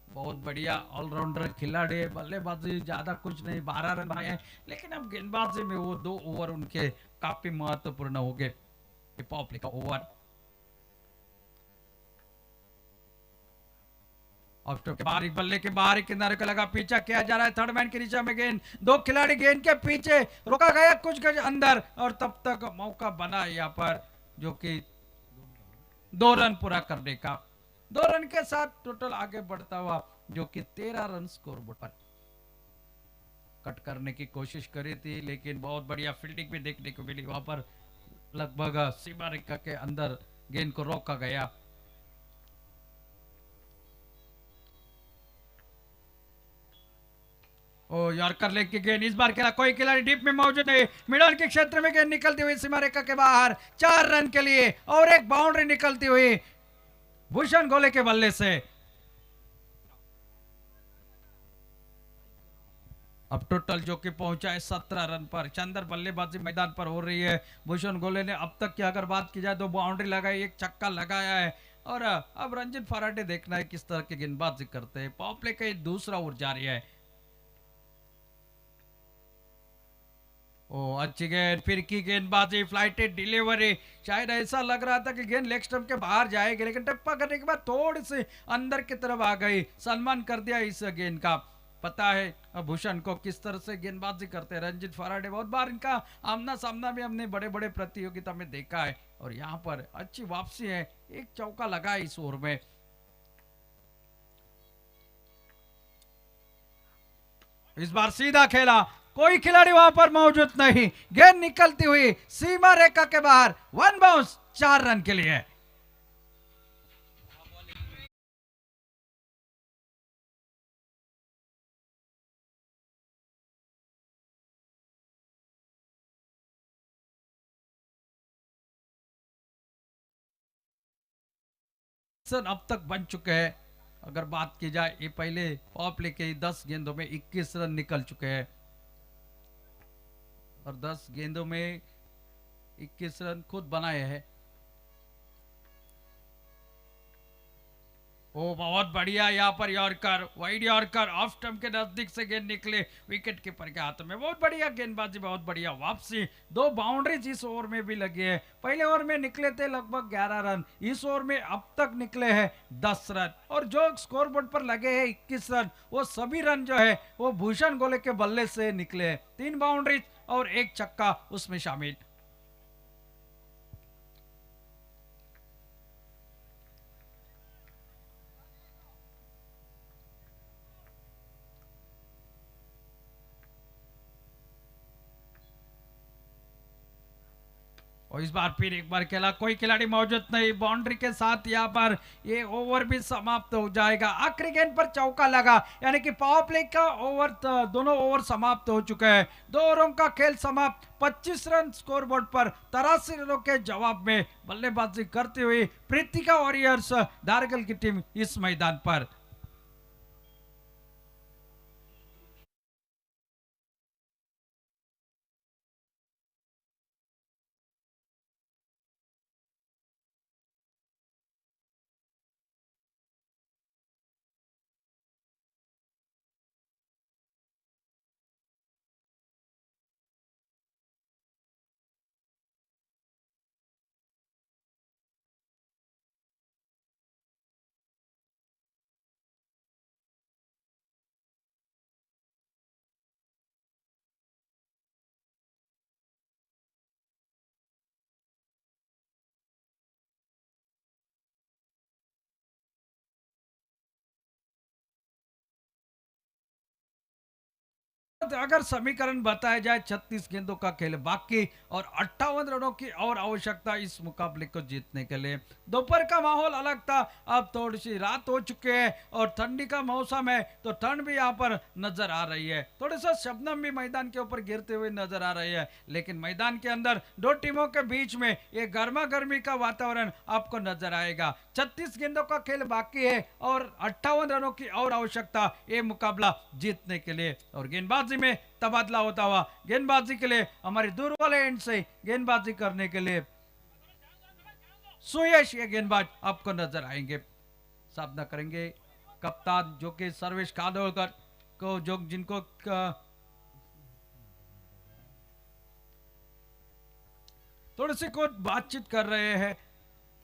बहुत बढ़िया ऑलराउंडर खिलाड़ी है। बल्लेबाजी ज्यादा कुछ नहीं, 12 रन बनाए हैं, लेकिन अब गेंदबाजी में वो 2 ओवर उनके काफी महत्वपूर्ण हो गए। पावर प्ले का ओवर ऑफ्टर के बाहरी बल्ले के बाहरी किनारे को लगा, पीछा किया जा रहा है, थर्ड मैन की दिशा में गेंद, 2 खिलाड़ी गेंद के पीछे, रोका गया कुछ गज अंदर, और तब तक मौका बना यहाँ पर जो कि 2 रन पूरा करने का। 2 रन के साथ टोटल आगे बढ़ता हुआ जो कि 13 रन स्कोरबोर्ड पर। कट करने की कोशिश करी थी, लेकिन बहुत बढ़िया फील्डिंग भी देखने को मिली, वहां पर लगभग सीमा रेखा के अंदर गेंद को रोका गया। ओ यॉर्कर लेग की गेंद, इस बार खेला कोई खिलाड़ी डीप में मौजूद नहीं, मिडल के क्षेत्र में गेंद निकलती हुई सीमा रेखा के बाहर, 4 रन के लिए, और एक बाउंड्री निकलती हुई भूषण गोले के बल्ले से। अब टोटल जो कि पहुंचा है 17 रन पर। शानदार बल्लेबाजी मैदान पर हो रही है भूषण गोले ने। अब तक की अगर बात की जाए तो बाउंड्री लगाई, एक छक्का लगाया है, और अब रंजित फराटे देखना है किस तरह की गेंदबाजी करते हैं। पावर प्ले का दूसरा ओवर जारी है। ओ अच्छी गेंद, फिर की गेंदबाजी, फ्लाइटेड डिलीवरी। शायद ऐसा लग रहा था कि गेंद लेग स्टंप के बाहर जाएगी, लेकिन टप्पा करने के बाद थोड़ी सी अंदर की तरफ आ गई। सलमान कर दिया इस गेंद का। पता है भूषण को किस तरह से गेंदबाजी करते हैं रंजित फराडे। बहुत बार इनका आमना सामना भी हमने बड़े बड़े प्रतियोगिता में देखा है, और यहाँ पर अच्छी वापसी है। एक चौका लगा है इस ओवर में। इस बार सीधा खेला, कोई खिलाड़ी वहां पर मौजूद नहीं। गेंद निकलती हुई सीमा रेखा के बाहर, 1 बाउंस, 4 रन के लिए। अब तक बन चुके हैं। अगर बात की जाए, ये पहले पावर प्ले के 10 गेंदों में 21 रन निकल चुके हैं, और 10 गेंदों में 21 रन खुद बनाए हैं। ओ बहुत बढ़िया, यहाँ पर yorker, wide yorker, off stump के नजदीक से गेंद निकले विकेट कीपर के हाथ में। बहुत बढ़िया गेंदबाजी, बहुत बढ़िया वापसी। 2 बाउंड्रीज इस ओवर में भी लगी है। पहले ओवर में निकले थे लगभग 11 रन, इस ओवर में अब तक निकले हैं 10 रन, और जो स्कोर बोर्ड पर लगे हैं 21 रन, वो सभी रन जो है वो भूषण गोले के बल्ले से निकले हैं। 3 बाउंड्रीज और 1 छक्का उसमें शामिल। और इस बार फिर एक बार खेला, कोई खिलाड़ी मौजूद नहीं। बाउंड्री के साथ यहाँ पर ये ओवर भी समाप्त हो जाएगा। आखिरी गेंद पर चौका लगा, यानी कि पावर प्ले का ओवर, दोनों ओवर समाप्त हो चुके हैं। 2 ओवरों का खेल समाप्त। 25 रन स्कोर बोर्ड पर। 83 रनों के जवाब में बल्लेबाजी करती हुई प्रीतिका वॉरियर्स दारगल की टीम इस मैदान पर। अगर समीकरण बताया जाए, 36 गेंदों का खेल बाकी और 58 रनों की और आवश्यकता इस मुकाबले को जीतने के लिए। दोपहर का माहौल अलग था, अब थोड़ी सी रात हो चुकी है और ठंडी का मौसम है, तो ठंड भी यहाँ पर नजर आ रही है। थोड़ा सा शबनम भी मैदान के ऊपर गिरते हुए नजर आ रही है, लेकिन मैदान के अंदर 2 टीमों के बीच में ये गर्मा गर्मी का वातावरण आपको नजर आएगा। 36 गेंदों का खेल बाकी है और 58 रनों की और आवश्यकता ये मुकाबला जीतने के लिए। और गेंदबाजी में तबादला होता हुआ, गेंदबाजी के लिए हमारे दूर वाले एंड से गेंदबाजी करने के लिए सुयश ये गेंदबाज आपको नजर आएंगे। सामना करेंगे कप्तान जो कि सर्वेश कादोलकर को, जो जिनको थोड़ी सी कुछ बातचीत कर रहे हैं,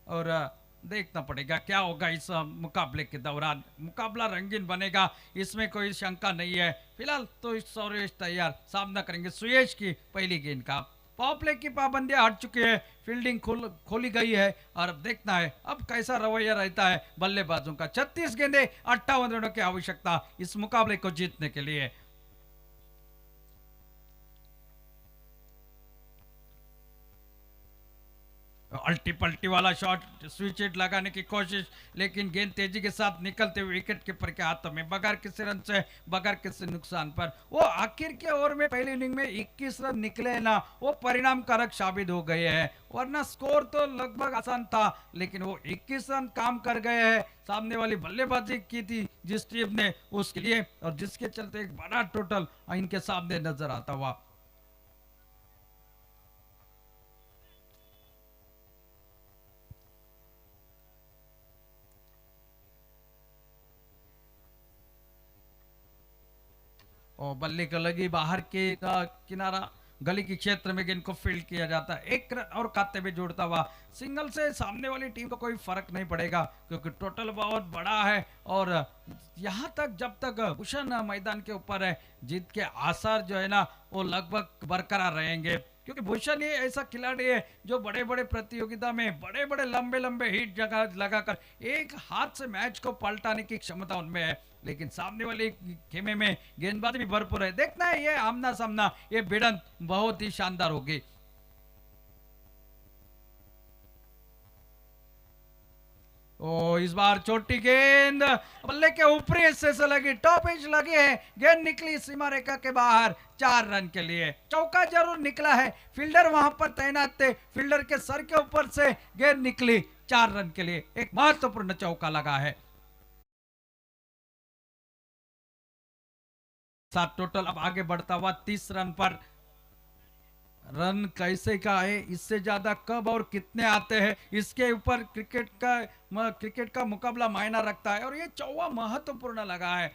और देखना पड़ेगा क्या होगा इस मुकाबले के दौरान। मुकाबला रंगीन बनेगा, इसमें कोई शंका नहीं है। फिलहाल तो सुरेश तैयार, सामना करेंगे सुयश की पहली गेंद का। पावर प्ले की पाबंदियां हट चुकी है, फील्डिंग खोली गई है, और अब देखना है अब कैसा रवैया रहता है बल्लेबाजों का। 36 गेंदे, 58 रनों की आवश्यकता इस मुकाबले को जीतने के लिए। अल्टी पल्टी वाला शॉट, स्विच हिट लगाने की कोशिश, लेकिन गेंद तेजी के साथ निकलते हुए विकेट कीपर के हाथों में, बगैर किसी रन से, बगैर किसी नुकसान पर। वो आखिर के ओवर में पहली इनिंग में 21 रन निकले ना, वो परिणाम कारक साबित हो गए हैं। वरना स्कोर तो लगभग आसान था, लेकिन वो 21 रन काम कर गए हैं। सामने वाली बल्लेबाजी की थी जिस टीम ने, उसके लिए, और जिसके चलते एक बड़ा टोटल इनके सामने नजर आता हुआ। और बल्ले को लगी बाहर के किनारा गली के क्षेत्र में गेंद को फील्ड किया जाता है। एक रन और खाते में जोड़ता हुआ सिंगल से सामने वाली टीम को कोई फर्क नहीं पड़ेगा क्योंकि टोटल बहुत बड़ा है और यहाँ तक जब तक भूषण मैदान के ऊपर है जीत के आसार जो है ना वो लगभग बरकरार रहेंगे क्योंकि भूषण ही ऐसा खिलाड़ी है जो बड़े बड़े प्रतियोगिता में बड़े बड़े लंबे लंबे हिट जगह लगाकर एक हाथ से मैच को पलटाने की क्षमता उनमें है। लेकिन सामने वाले खेमे में गेंदबाजी भी भरपूर है। देखना है ये आमना सामना, ये भिड़ंत बहुत ही शानदार होगी। ओ इस बार छोटी गेंद बल्ले के ऊपरी हिस्से से लगी, टॉप एज लगी है, गेंद निकली सीमा रेखा के बाहर 4 रन के लिए। चौका जरूर निकला है, फील्डर वहां पर तैनात थे, फील्डर के सर के ऊपर से गेंद निकली 4 रन के लिए, एक महत्वपूर्ण चौका लगा है। 7 टोटल अब आगे बढ़ता हुआ 30 रन पर। रन कैसे का है, इससे ज्यादा कब और कितने आते हैं इसके ऊपर क्रिकेट का मुकाबला मायना रखता है और ये चौवा महत्वपूर्ण लगा है।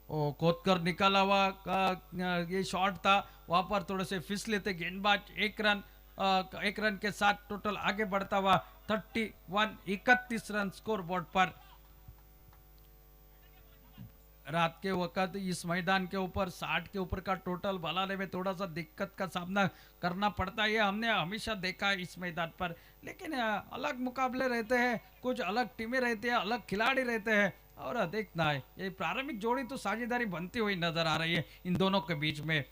ओ कोतकर निकाला हुआ ये शॉट था, वहां पर थोड़े से फिसले थे गेंदबाज। एक रन के साथ टोटल आगे बढ़ता हुआ 31 रन स्कोर बोर्ड पर। रात के वक्त इस मैदान के ऊपर 60 के ऊपर का टोटल बनाने में थोड़ा सा दिक्कत का सामना करना पड़ता है, ये हमने हमेशा देखा है इस मैदान पर। लेकिन अलग मुकाबले रहते हैं, कुछ अलग टीमें रहती है, अलग खिलाड़ी रहते हैं और देखना है ये प्रारंभिक जोड़ी तो साझेदारी बनती हुई नजर आ रही है इन दोनों के बीच में।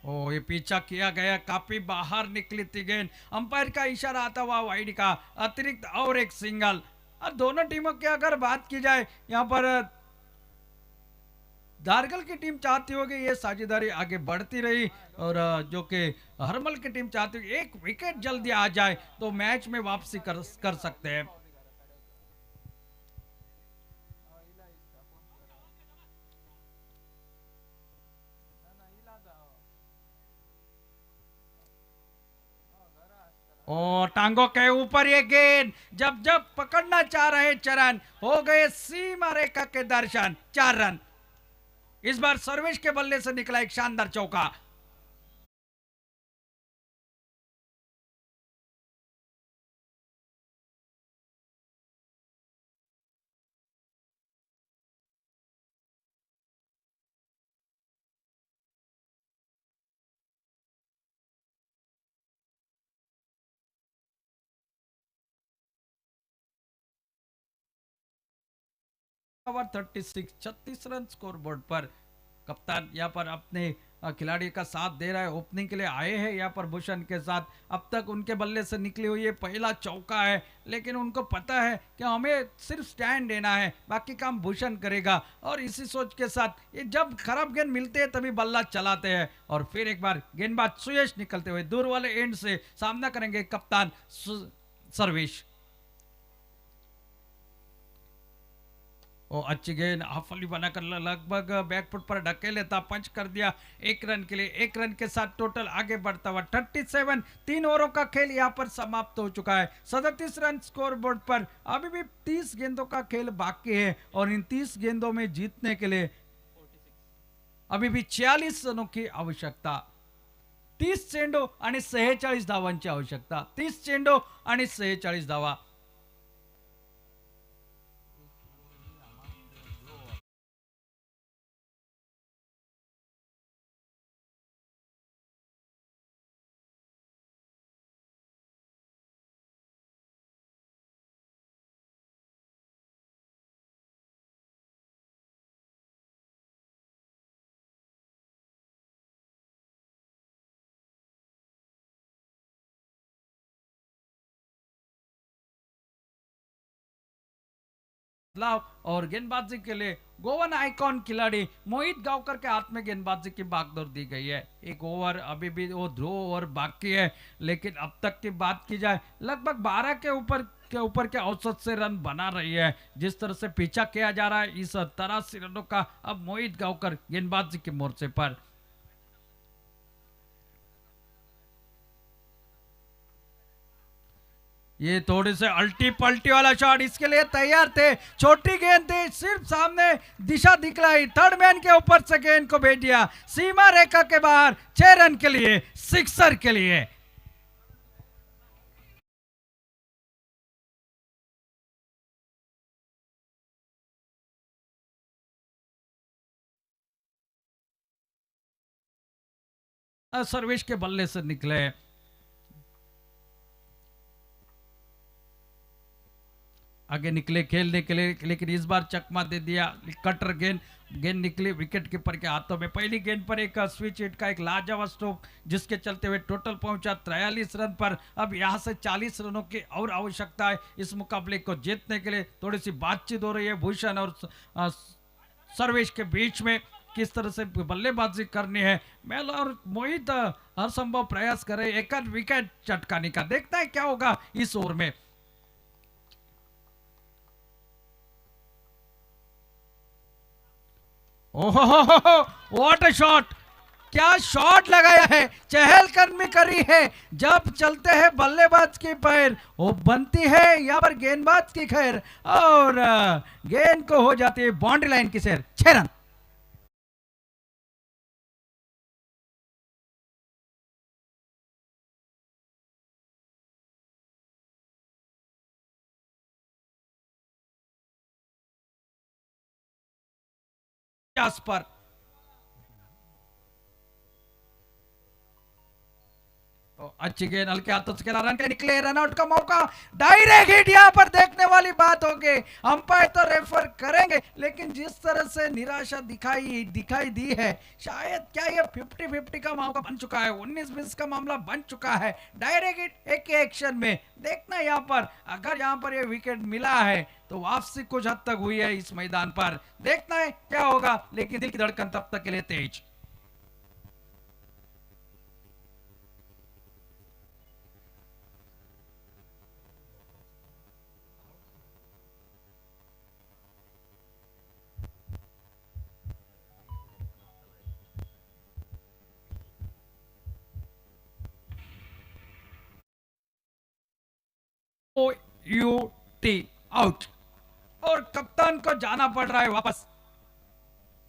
ओ ये पीछा किया गया, काफी बाहर निकली थी गेंद, अंपायर का इशारा आता हुआ वाइड का, अतिरिक्त और एक सिंगल। और दोनों टीमों की अगर बात की जाए यहाँ पर धारगल की टीम चाहती होगी ये साझेदारी आगे बढ़ती रही और जो कि हरमल की टीम चाहती होगी एक विकेट जल्दी आ जाए तो मैच में वापसी कर सकते हैं। और टांगों के ऊपर ये गेंद जब जब पकड़ना चाह रहे चरण, हो गए सीमा रेखा के दर्शन। 4 रन इस बार सर्वेश के बल्ले से निकला एक शानदार चौका। ओवर 36 रन स्कोर बोर्ड पर। कप्तान यहाँ पर अपने खिलाड़ी का साथ दे रहा है, ओपनिंग के लिए आए हैं यहाँ पर भूषण के साथ। अब तक उनके बल्ले से निकली हुई ये पहला चौका है, लेकिन उनको पता है कि हमें सिर्फ स्टैंड देना है, बाकी काम भूषण करेगा। और इसी सोच के साथ ये जब खराब गेंद मिलते हैं तभी बल्ला चलाते हैं और फिर एक बार गेंदबाज सुयश निकलते हुए दूर वाले एंड से सामना करेंगे कप्तान सर्वेश। अच्छी गेंद हाफली बनाकर लगभग बैकफुट पर ढके लेता, पंच कर दिया 1 रन के लिए। 1 रन के साथ टोटल आगे बढ़ता हुआ 37, 3 ओवरों का खेल यहाँ पर समाप्त हो चुका है। 37 रन स्कोर बोर्ड पर। अभी भी 30 गेंदों का खेल बाकी है और इन 30 गेंदों में जीतने के लिए अभी भी 46 रनों की आवश्यकता। 30 चेंडू आणि 46 धावांची आवश्यकता। 30 चेंडू आणि 46 धावा। और गेंदबाजी के लिए गोवन आइकॉन खिलाड़ी मोहित गांवकर के हाथ में गेंदबाजी की बागडोर दी गई है। एक ओवर अभी भी वो 2 ओवर बाकी है, लेकिन अब तक की बात की जाए लगभग 12 के ऊपर के औसत से रन बना रही है। जिस तरह से पीछा किया जा रहा है इस 83 रनों का अब मोहित गांवकर गेंदबाजी के मोर्चे पर। ये थोड़े से अल्टी पल्टी वाला शॉट इसके लिए तैयार थे, छोटी गेंद थी, सिर्फ सामने दिशा दिखलाई, थर्ड मैन के ऊपर से गेंद को भेज दिया सीमा रेखा के बाहर, 6 रन के लिए, सिक्सर के लिए। सर्वेश के बल्ले से निकले, आगे निकले खेलने के लिए, लेकिन इस बार चकमा दे दिया, कटर गेंद निकली विकेट कीपर के हाथों में। पहली गेंद पर एक स्विच हिट का एक लाजवाब स्ट्रोक, जिसके चलते हुए टोटल पहुंचा 43 रन पर। अब यहां से 40 रनों की और आवश्यकता है इस मुकाबले को जीतने के लिए। थोड़ी सी बातचीत हो रही है भूषण और सर्वेश के बीच में, किस तरह से बल्लेबाजी करनी है। मेल और मोहित हर संभव प्रयास कर रहे एक विकेट चटकाने का, देखता है क्या होगा इस ओवर में। ओहो, व्हाट अ शॉट, क्या शॉट लगाया है, चहलकदमी करी है। जब चलते हैं बल्लेबाज की पैर, वो बनती है यहाँ पर गेंदबाज की खैर, और गेंद को हो जाती है बाउंड्री लाइन की सैर, 6 रन। पर अच्छी गेंद हल्के हाथों से खेला, रन के निकले, रनआउट का मौका, डायरेक्ट हिट यहां पर देखने वाली बात होगी। अंपायर तो रेफर करेंगे, लेकिन जिस तरह से निराशा दिखाई दी है, शायद क्या ये 50-50 का मौका बन चुका है, 19-20 का मामला बन चुका है। डायरेक्ट हिट एक एक्शन में देखना, यहां पर अगर यहां पर ये विकेट मिला है तो वापसी कुछ हद तक हुई है इस मैदान पर, देखना है क्या होगा। लेकिन दिल की धड़कन तब तक के लिए तेज। OUT आउट, और कप्तान को जाना पड़ रहा है वापस।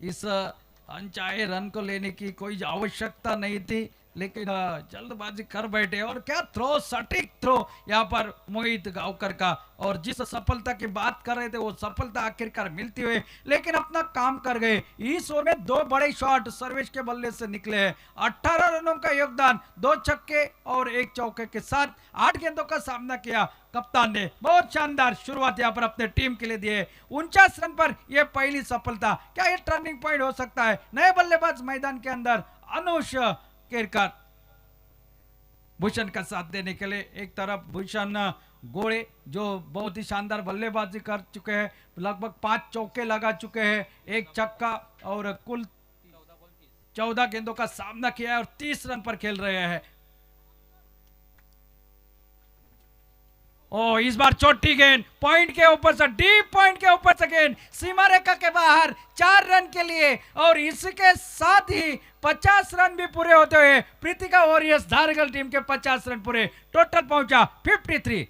इस अनचाहे रन को लेने की कोई आवश्यकता नहीं थी, लेकिन जल्दबाजी कर बैठे। और क्या थ्रो, सटीक थ्रो यहाँ पर मोहित गांवकर का, और जिस सफलता की बात कर रहे थे वो सफलता आखिरकार मिलती हुई, लेकिन अपना काम कर गए। इस ओवर में 2 बड़े शॉट सर्वेश के बल्ले से निकले हैं, 18 रनों का योगदान, 2 छक्के और 1 चौके के साथ 8 गेंदों का सामना किया कप्तान ने। बहुत शानदार शुरुआत यहाँ पर अपने टीम के लिए दिए। 49 रन पर यह पहली सफलता, क्या यह टर्निंग पॉइंट हो सकता है नए बल्लेबाज मैदान के अंदर? अनुष केरकर भूषण का साथ देने के लिए, एक तरफ भूषण गोड़े जो बहुत ही शानदार बल्लेबाजी कर चुके हैं, लगभग 5 चौके लगा चुके हैं, 1 छक्का और कुल 14 गेंदों का सामना किया है और 30 रन पर खेल रहे हैं। ओ इस बार छोटी गेंद पॉइंट के ऊपर से, डीप पॉइंट के ऊपर से गेंद सीमा रेखा के बाहर, 4 रन के लिए। और इसके साथ ही 50 रन भी पूरे होते हुए प्रीतिका वॉरियर्स धारगल टीम के 50 रन पूरे, टोटल पहुंचा 53।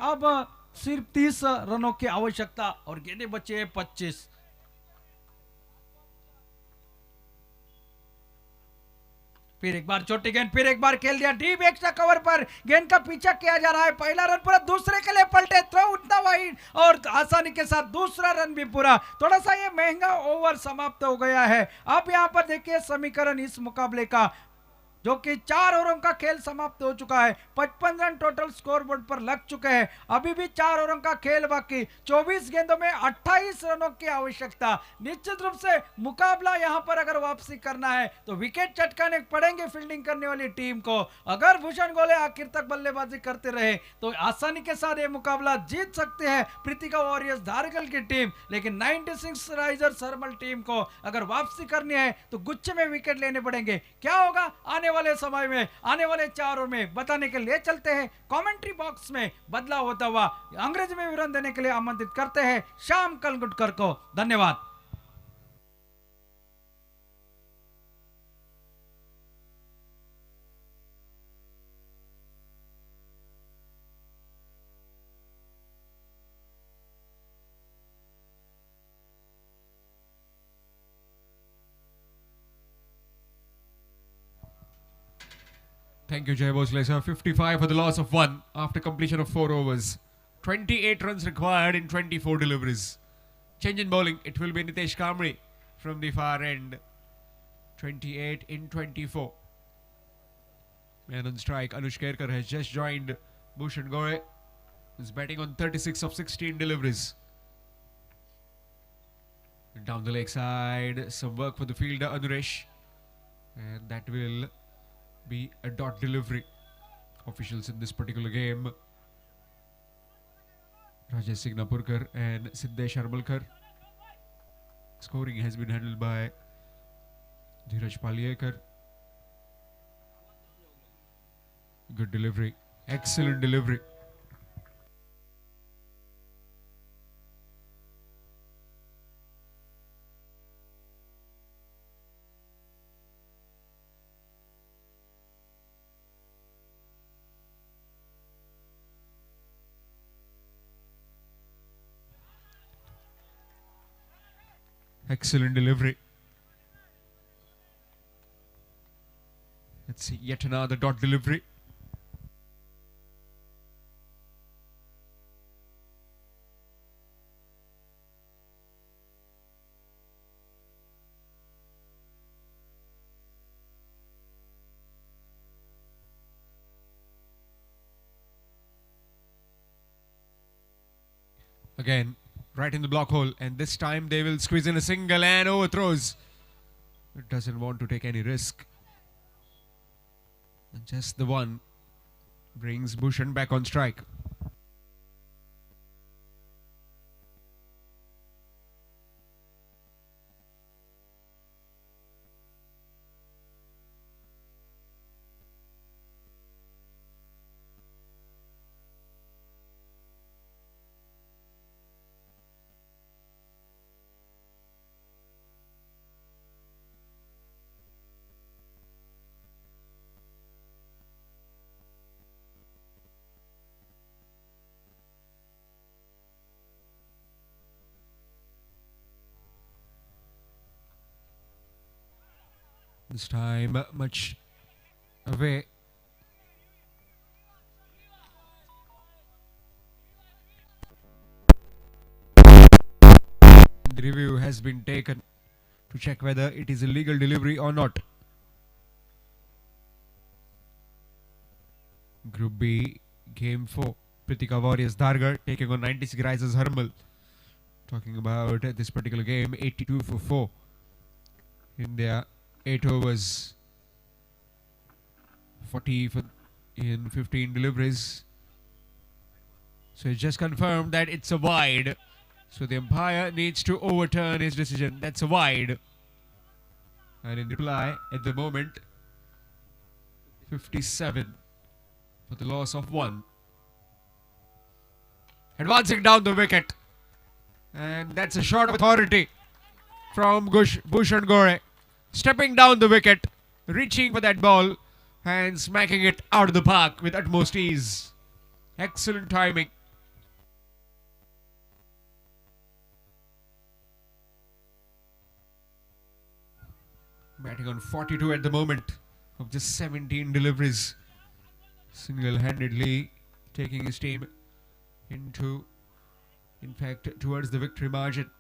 अब सिर्फ 30 रनों की आवश्यकता और गेंदें बचे 25। फिर एक बार छोटी गेंद, फिर एक बार खेल दिया डीप एक्स्ट्रा कवर पर, गेंद का पीछा किया जा रहा है। पहला रन पूरा, दूसरे के लिए पलटे, थ्रो उठना वाइड और आसानी के साथ दूसरा रन भी पूरा। थोड़ा सा ये महंगा ओवर समाप्त हो गया है। अब यहां पर देखिए समीकरण इस मुकाबले का, जो कि 4 ओवरों का खेल समाप्त हो चुका है। 55 रन टोटल स्कोर बोर्ड पर लग चुके हैं। अभी भी 4 ओवरों का खेल बाकी, 24 गेंदों में 28 रनों की आवश्यकता। निश्चित रूप से मुकाबला यहां पर अगर वापसी करना है तो विकेट चटकाने पड़ेंगे फील्डिंग करने वाली टीम को। अगर भूषण गोले आखिर तक बल्लेबाजी करते रहे तो आसानी के साथ ये मुकाबला जीत सकते हैं पृतिका वॉरियर्स धारगल की टीम। लेकिन 96 राइजर्स हर्मल टीम को अगर वापसी करनी है तो गुच्छे में विकेट लेने पड़ेंगे। क्या होगा आने वाले समय में, आने वाले 4 ओवर में बताने के लिए चलते हैं कमेंट्री बॉक्स में बदलाव होता हुआ अंग्रेजी में विवरण देने के लिए आमंत्रित करते हैं श्याम कलगुटकर को। धन्यवाद। Thank you, Jay Bosley, sir. 55 for the loss of 1 after completion of 4 overs. 28 runs required in 24 deliveries. Change in bowling. It will be Nitesh Kamri from the far end. 28 in 24. Man on strike. Anush Kerkar has just joined Bhushan Gore, who's batting on 36 of 16 deliveries. Down the leg side, some work for the fielder Anuresh, and that will be a dot delivery. Officials in this particular game, Rajesh Signapurkar and Siddesh Armalkar. Scoring has been handled by Dheeraj Paliyekar. Good delivery, excellent delivery. Excellent delivery. Let's see, yet another dot delivery. Again, right in the block hole, and this time they will squeeze in a single and overthrows. It doesn't want to take any risk. And just the one brings Bhushan back on strike. This time much away. The review has been taken to check whether it is a legal delivery or not. Group B, Game 4. Pritika Warriors Dhargar taking on 96 Risers Harmal. Talking about this particular game, 82 for 4 in their 8 overs. 40 for in 15 deliveries. So it's just confirmed that it's a wide. So the umpire needs to overturn his decision. That's a wide. And in reply, at the moment, 57 for the loss of 1. Advancing down the wicket. And that's a shot of authority from Bhushan Gore. Stepping down the wicket, reaching for that ball and smacking it out of the park with utmost ease. Excellent timing. Batting on 42 at the moment of just 17 deliveries. Single-handedly taking his team towards the victory margin.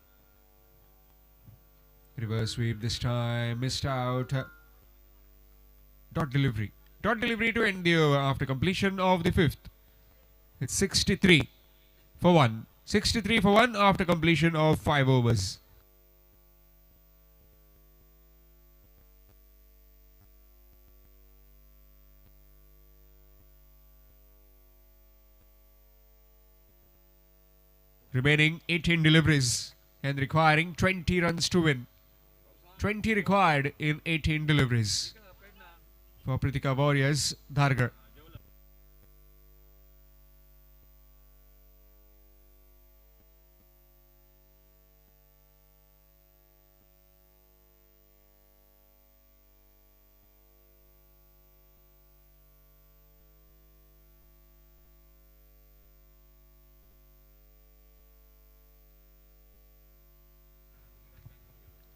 Reverse sweep this time, missed out. Dot delivery. Dot delivery to end the over after completion of the fifth. It's 63 for 1. 63 for 1 after completion of 5 overs. Remaining 18 deliveries and requiring 20 runs to win. 20 required in 18 deliveries for Pritika Warriors, Dhargar.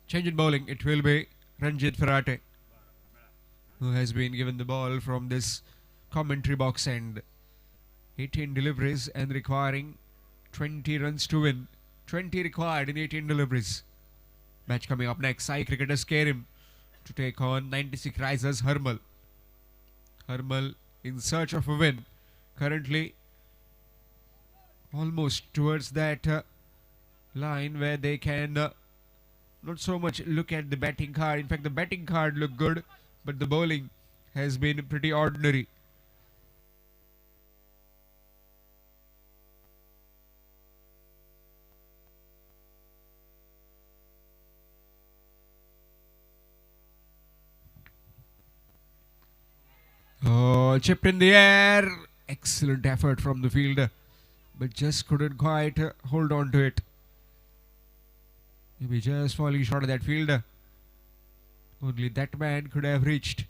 Change in bowling, it will be Ranjit Ferrate, who has been given the ball from this commentary box end. 18 deliveries and requiring 20 runs to win. 20 required in 18 deliveries. Match coming up next. Sai cricketers Kerim to take on 96 Risers Harmal. Harmal in search of a win. Currently almost towards that line where they can not so much look at the batting card. In fact, the batting card looked good, but the bowling has been pretty ordinary. Oh, chipped in the air. Excellent effort from the fielder, but just couldn't quite hold on to it. Maybe just falling short of that fielder. Only that man could have reached,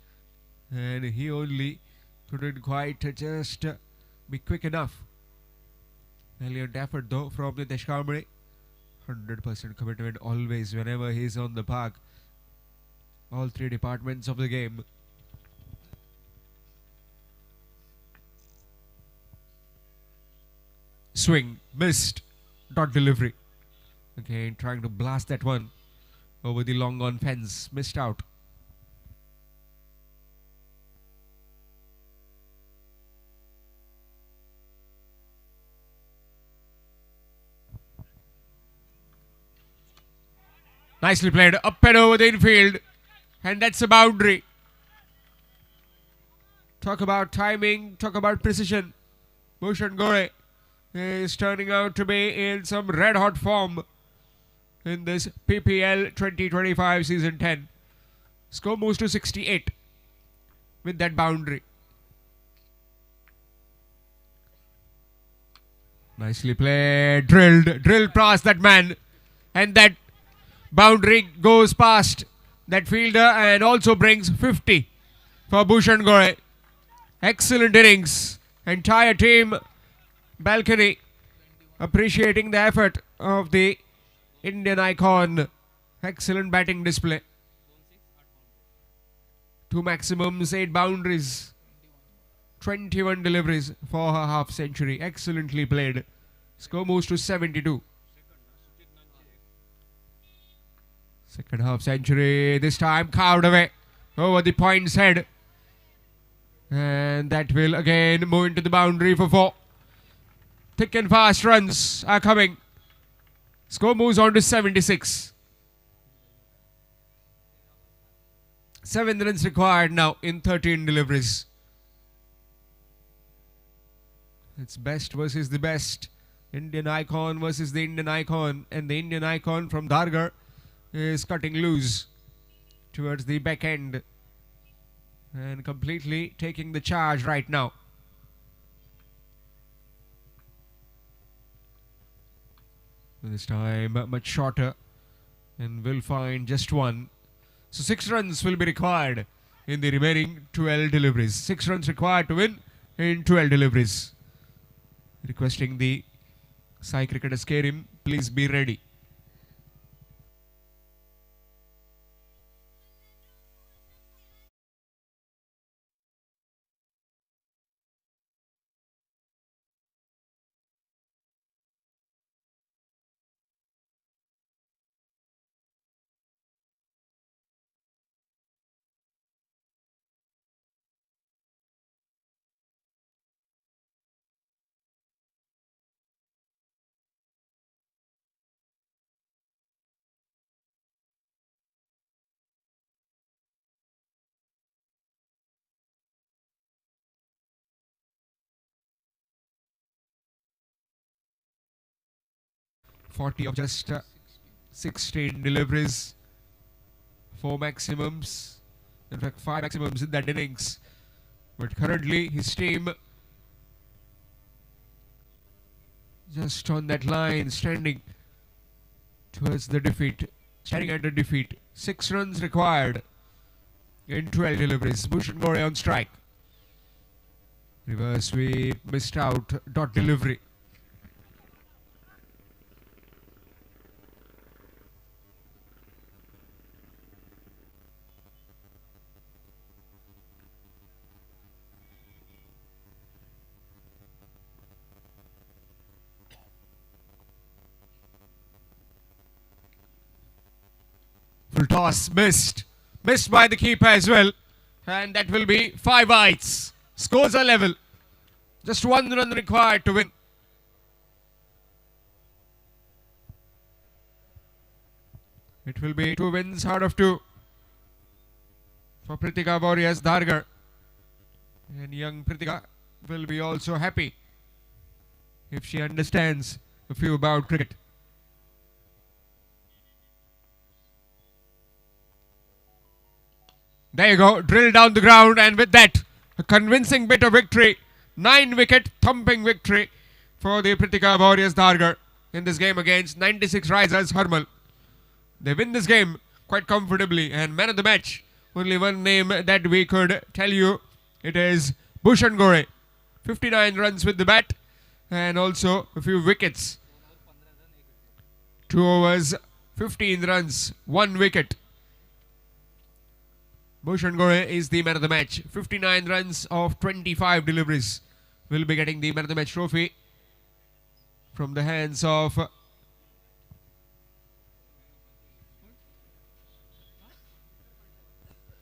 and he only couldn't quite just be quick enough. Valiant effort though from Nitesh Kamble. 100% commitment always whenever he's on the park. All three departments of the game. Swing, missed, dot delivery. Again, trying to blast that one over the long on fence, missed out. Nicely played, up and over the infield, and that's a boundary. Talk about timing, talk about precision. Bhushan Gore is turning out to be in some red hot form in this PPL 2025 season 10. Score moves to 68 with that boundary. Nicely played, drilled past that man, and that boundary goes past that fielder and also brings 50 for Bhushan Gore. Excellent innings. Entire team balcony appreciating the effort of the Indian icon. Excellent batting display. 2 maximums, 8 boundaries, 21 deliveries for her half century. Excellently played. Score moves to 72. Second half century, this time carved away over the point's head. And that will again move into the boundary for 4. Thick and fast runs are coming. Score moves on to 76. 7 runs required now in 13 deliveries. It's best versus the best. Indian icon versus the Indian icon. And the Indian icon from Dhargar is cutting loose towards the back end and completely taking the charge right now. This time much shorter and will find just 1. So 6 runs will be required in the remaining 12 deliveries. 6 runs required to win in 12 deliveries. Requesting the Sai cricketers Kerim, please be ready. 40 of just 16 deliveries, 4 maximums, in fact 5 maximums in that innings. But currently his team just on that line, standing towards the defeat, standing at the defeat. 6 runs required in 12 deliveries. Bhushan Gore on strike. Reverse sweep, missed out, dot delivery. Full toss, missed. Missed by the keeper as well. And that will be 5 wides. Scores are level. Just 1 run required to win. It will be 2 wins out of 2 for Pritika Warriors Dargar. And young Pritika will be also happy if she understands a few about cricket. There you go, drill down the ground, and with that, a convincing bit of victory. 9-wicket thumping victory for the Pritika Warriors Dargar in this game against 96 Risers Harmal. They win this game quite comfortably, and man of the match, only one name that we could tell you, it is Bhushan Gore. 59 runs with the bat and also a few wickets. 2 overs, 15 runs, 1 wicket. Bhushan Gore is the man of the match. 59 runs of 25 deliveries. Will be getting the man of the match trophy from the hands of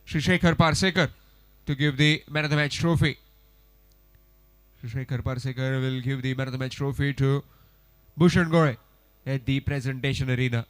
Shishekhar Parsekar to give the man of the match trophy. Shishekhar Parsekar will give the man of the match trophy to Bhushan Gore at the presentation arena.